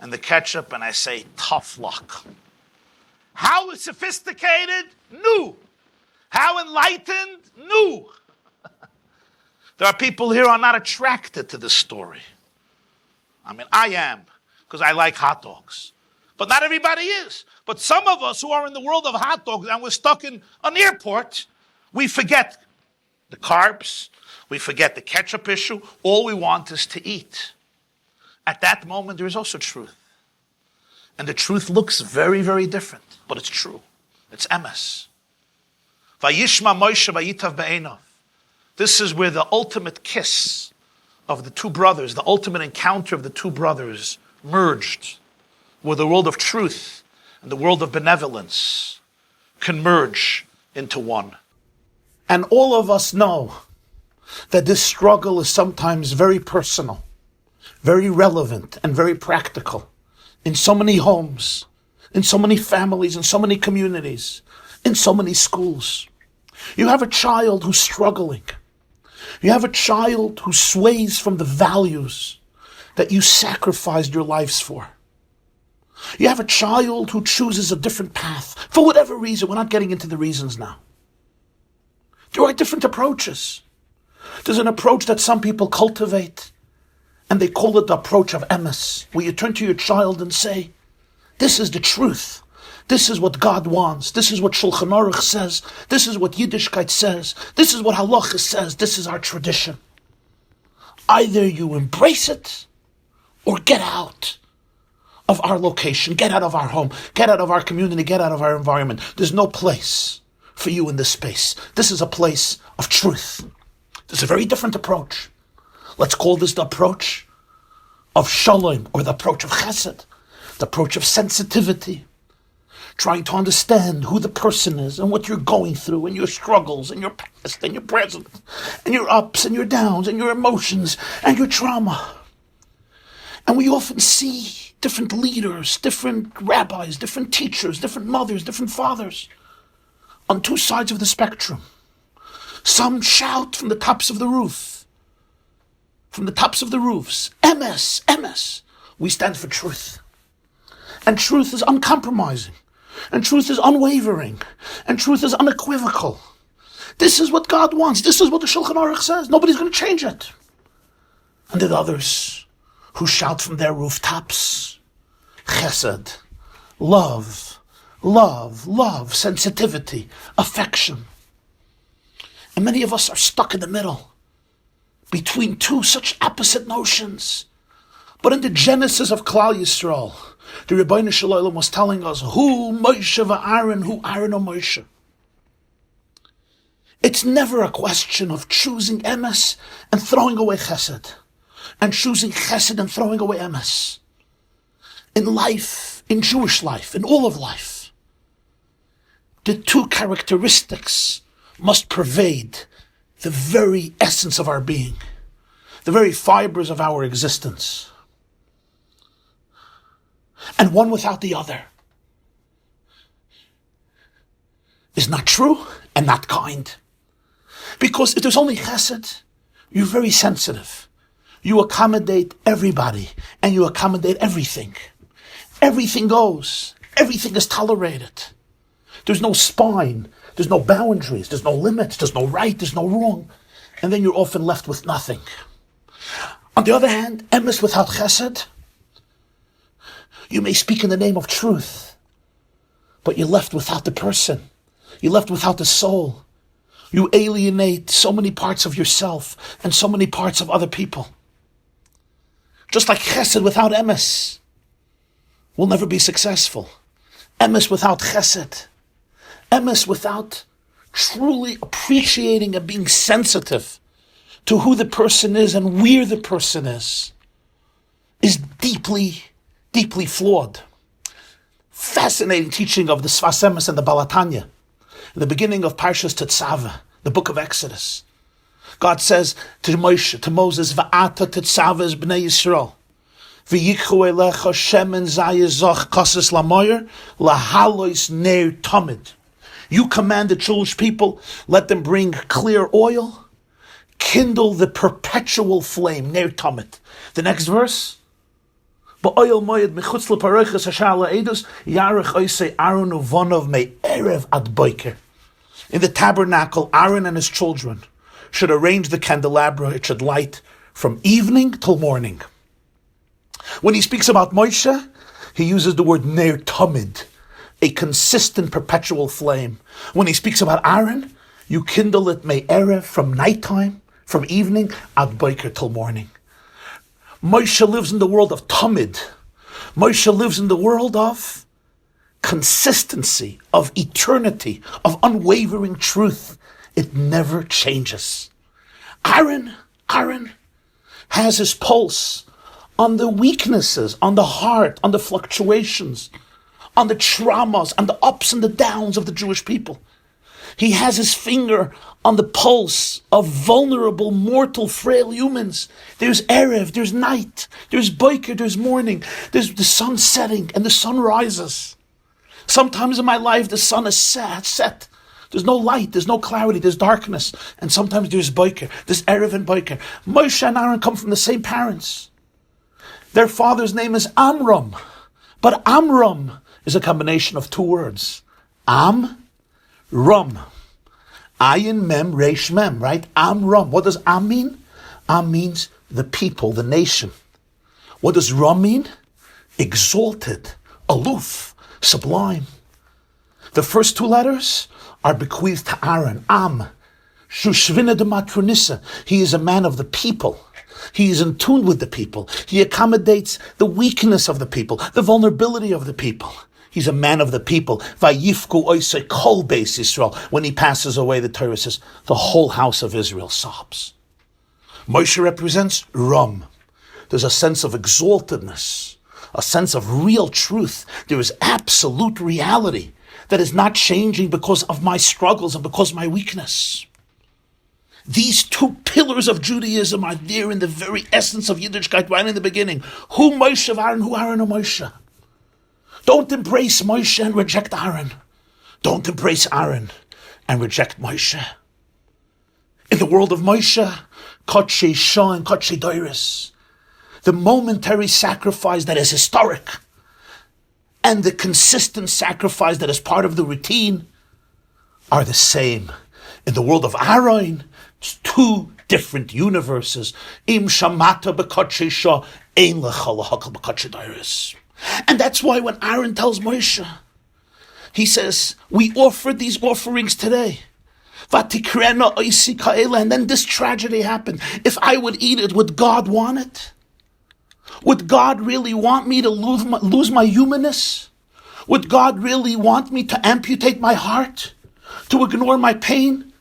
and the ketchup, and I say, tough luck. How sophisticated? No. How enlightened? No. There are people here who are not attracted to this story. I mean, I am, because I like hot dogs. But not everybody is. But some of us who are in the world of hot dogs and we're stuck in an airport, we forget the carbs, we forget the ketchup issue. All we want is to eat. At that moment, there is also truth. And the truth looks very, very different, but it's true. It's emes. Vayishma Moshe vayitav be'enov. This is where the ultimate kiss of the two brothers, the ultimate encounter of the two brothers, merged, where the world of truth and the world of benevolence can merge into one. And all of us know that this struggle is sometimes very personal, very relevant, and very practical in so many homes, in so many families, in so many communities, in so many schools. You have a child who's struggling. You have a child who sways from the values that you sacrificed your lives for. You have a child who chooses a different path for whatever reason. We're not getting into the reasons now. There are different approaches. There's an approach that some people cultivate, and they call it the approach of emes, where you turn to your child and say, this is the truth. This is what God wants. This is what Shulchan Aruch says. This is what Yiddishkeit says. This is what Halacha says. This is our tradition. Either you embrace it or get out of our location, get out of our home, get out of our community, get out of our environment. There's no place for you in this space. This is a place of truth. There's a very different approach. Let's call this the approach of shalom, or the approach of chesed, the approach of sensitivity, trying to understand who the person is and what you're going through and your struggles and your past and your present and your ups and your downs and your emotions and your trauma. And we often see different leaders, different rabbis, different teachers, different mothers, different fathers on two sides of the spectrum. Some shout from the tops of the roof, from the tops of the roofs, emes, emes. We stand for truth. And truth is uncompromising. And truth is unwavering. And truth is unequivocal. This is what God wants. This is what the Shulchan Aruch says. Nobody's going to change it. And there are others who shout from their rooftops, chesed, love, love, love, sensitivity, affection. And many of us are stuck in the middle between two such opposite notions. But in the genesis of Klal Yisrael, the Rabbi Shalom was telling us, who Moshe v'Aaron, who Aaron or Moshe. It's never a question of choosing emes and throwing away chesed, and choosing chesed and throwing away emes. In life, in Jewish life, in all of life, the two characteristics must pervade the very essence of our being, the very fibers of our existence. And one without the other is not true and not kind. Because if there's only chesed, you're very sensitive. You accommodate everybody and you accommodate everything. Everything goes. Everything is tolerated. There's no spine. There's no boundaries. There's no limits. There's no right. There's no wrong. And then you're often left with nothing. On the other hand, emes without chesed, you may speak in the name of truth, but you're left without the person. You're left without the soul. You alienate so many parts of yourself and so many parts of other people. Just like chesed without emes will never be successful. Emes without chesed, emes without truly appreciating and being sensitive to who the person is and where the person is deeply, deeply flawed. Fascinating teaching of the Sfas Emes and the Balatanya. In the beginning of Parshas Tetzaveh, the book of Exodus, God says to Moshe, to Moses, Va'ata tetzaveh b'nei Yisrael, v'yikchu elecha shemen zayezach kases lamoyer, lahalois ner tamid. You command the Jewish people, let them bring clear oil, kindle the perpetual flame, ner tamid. The next verse, ba'oil moyed mechutz leparoiches hashar la'edus, yarech oisei Aaron uvonov me'erev ad boiker. In the tabernacle, Aaron and his children should arrange the candelabra. It should light from evening till morning. When he speaks about Moshe, he uses the word ner tamid, a consistent perpetual flame. When he speaks about Aaron, you kindle it me'erev, from nighttime, from evening, ad boiker till morning. Moshe lives in the world of tamid. Moshe lives in the world of consistency, of eternity, of unwavering truth. It never changes. Aaron, has his pulse on the weaknesses, on the heart, on the fluctuations, on the traumas, on the ups and the downs of the Jewish people. He has his finger on the pulse of vulnerable, mortal, frail humans. There's Erev, there's night, there's Boker, there's morning, there's the sun setting and the sun rises. Sometimes in my life the sun is set. There's no light, there's no clarity, there's darkness. And sometimes there's Boker, there's Erev and Boker. Moshe and Aaron come from the same parents. Their father's name is Amram. But Amram is a combination of two words. Am, Ram. Ayin Mem, Reish Mem, right? Amram. What does Am mean? Am means the people, the nation. What does Ram mean? Exalted, aloof, sublime. The first two letters are bequeathed to Aaron. Am, Shushvina de Matronissa. He is a man of the people. He is in tune with the people. He accommodates the weakness of the people, the vulnerability of the people. He's a man of the people. Vayifku oisei kol beis Yisrael. When he passes away, the Torah says, the whole house of Israel sobs. Moshe represents Ram. There's a sense of exaltedness, a sense of real truth. There is absolute reality that is not changing because of my struggles and because of my weakness. These two pillars of Judaism are there in the very essence of Yiddishkeit right in the beginning. Who Moshe of Aaron, who Aaron of Moshe. Don't embrace Moshe and reject Aaron. Don't embrace Aaron and reject Moshe. In the world of Moshe, Kodshe Shah and Kodshe Doiris, the momentary sacrifice that is historic and the consistent sacrifice that is part of the routine are the same. In the world of Aaron, it's two different universes. Im shamata b'kodshe shah, ein lecha lahakal b'kodshe doiris. And that's why when Aaron tells Moshe, he says, we offered these offerings today. Vatikrena oisi ka'ela, and then this tragedy happened. If I would eat it, would God want it? Would God really want me to lose my humanness? Would God really want me to amputate my heart? To ignore my pain?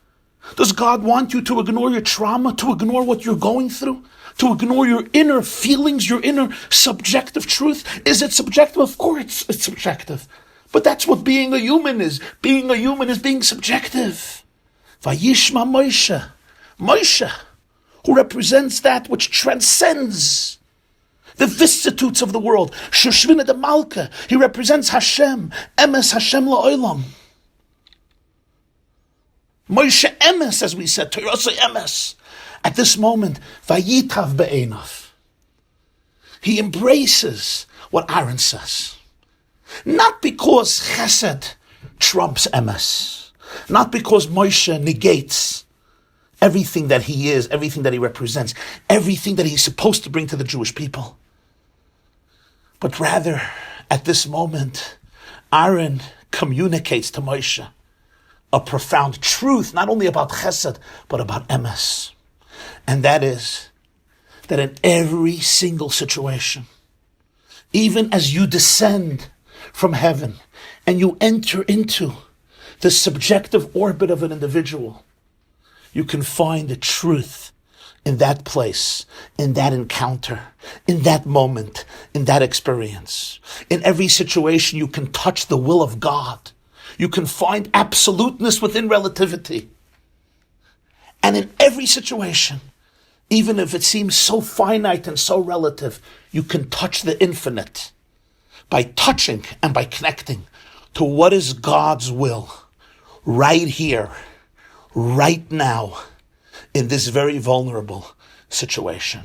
Does God want you to ignore your trauma, to ignore what you're going through, to ignore your inner feelings, your inner subjective truth? Is it subjective? Of course it's subjective. But that's what being a human is. Being a human is being subjective. Vayishma Moshe. Moshe, who represents that which transcends the vicissitudes of the world. Shushvina de Malka. He represents Hashem. Emes Hashem la'olam. Moshe Emes, as we said, Torah Emes. At this moment, Vayitav be'enav. He embraces what Aaron says. Not because Chesed trumps Emes. Not because Moshe negates everything that he is, everything that he represents, everything that he's supposed to bring to the Jewish people. But rather, at this moment, Aaron communicates to Moshe a profound truth, not only about Chesed, but about Emes. And that is, that in every single situation, even as you descend from heaven and you enter into the subjective orbit of an individual, you can find the truth in that place, in that encounter, in that moment, in that experience. In every situation, you can touch the will of God. You can find absoluteness within relativity. And in every situation, even if it seems so finite and so relative, you can touch the infinite by touching and by connecting to what is God's will right here, right now, in this very vulnerable situation.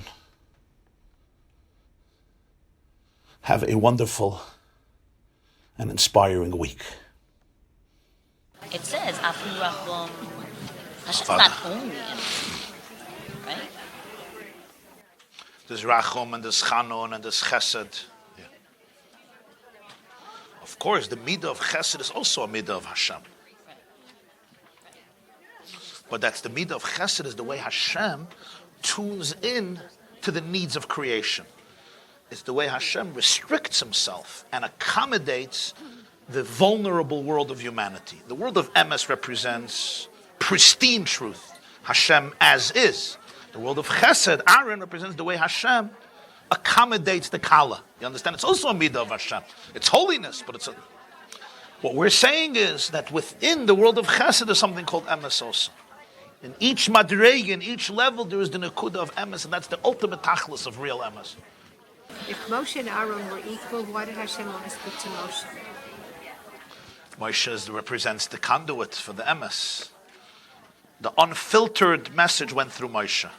Have a wonderful and inspiring week. It says, Afu Rachum. Hashem's not only right? There's Rachum and there's Chanun and there's Chesed. Yeah. Of course, the midah of Chesed is also a midah of Hashem. But that's the midah of Chesed, is the way Hashem tunes in to the needs of creation. It's the way Hashem restricts himself and accommodates the vulnerable world of humanity. The world of Emes represents pristine truth, Hashem as is. The world of Chesed, Aaron represents the way Hashem accommodates the Kala. You understand? It's also a midah of Hashem. It's holiness, but it's a... What we're saying is that within the world of Chesed there's something called emes also. In each madrega, in each level, there is the nekuda of emes, and that's the ultimate tachlis of real emes. If Moshe and Aaron were equal, why did Hashem only speak to Moshe? Moshe represents the conduit for the emes. The unfiltered message went through Moshe.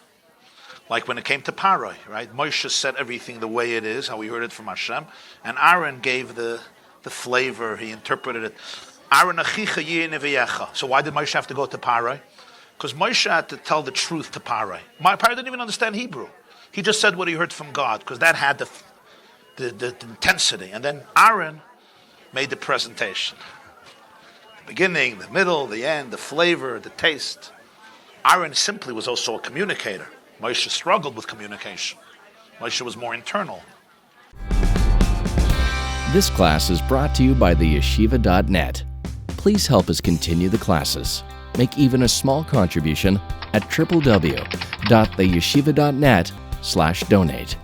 Like when it came to Paroi, right? Moshe said everything the way it is, how we heard it from Hashem, and Aaron gave the flavor, he interpreted it. Aaron achicha yineviyecha. So why did Moshe have to go to Paroi? Because Moshe had to tell the truth to Paroi. Paroi didn't even understand Hebrew. He just said what he heard from God, because that had the intensity. And then Aaron made the presentation. The beginning, the middle, the end, the flavor, the taste. Aaron simply was also a communicator. Moshe struggled with communication. Moshe was more internal. This class is brought to you by theyeshiva.net. Please help us continue the classes. Make even a small contribution at www.theyeshiva.net/donate.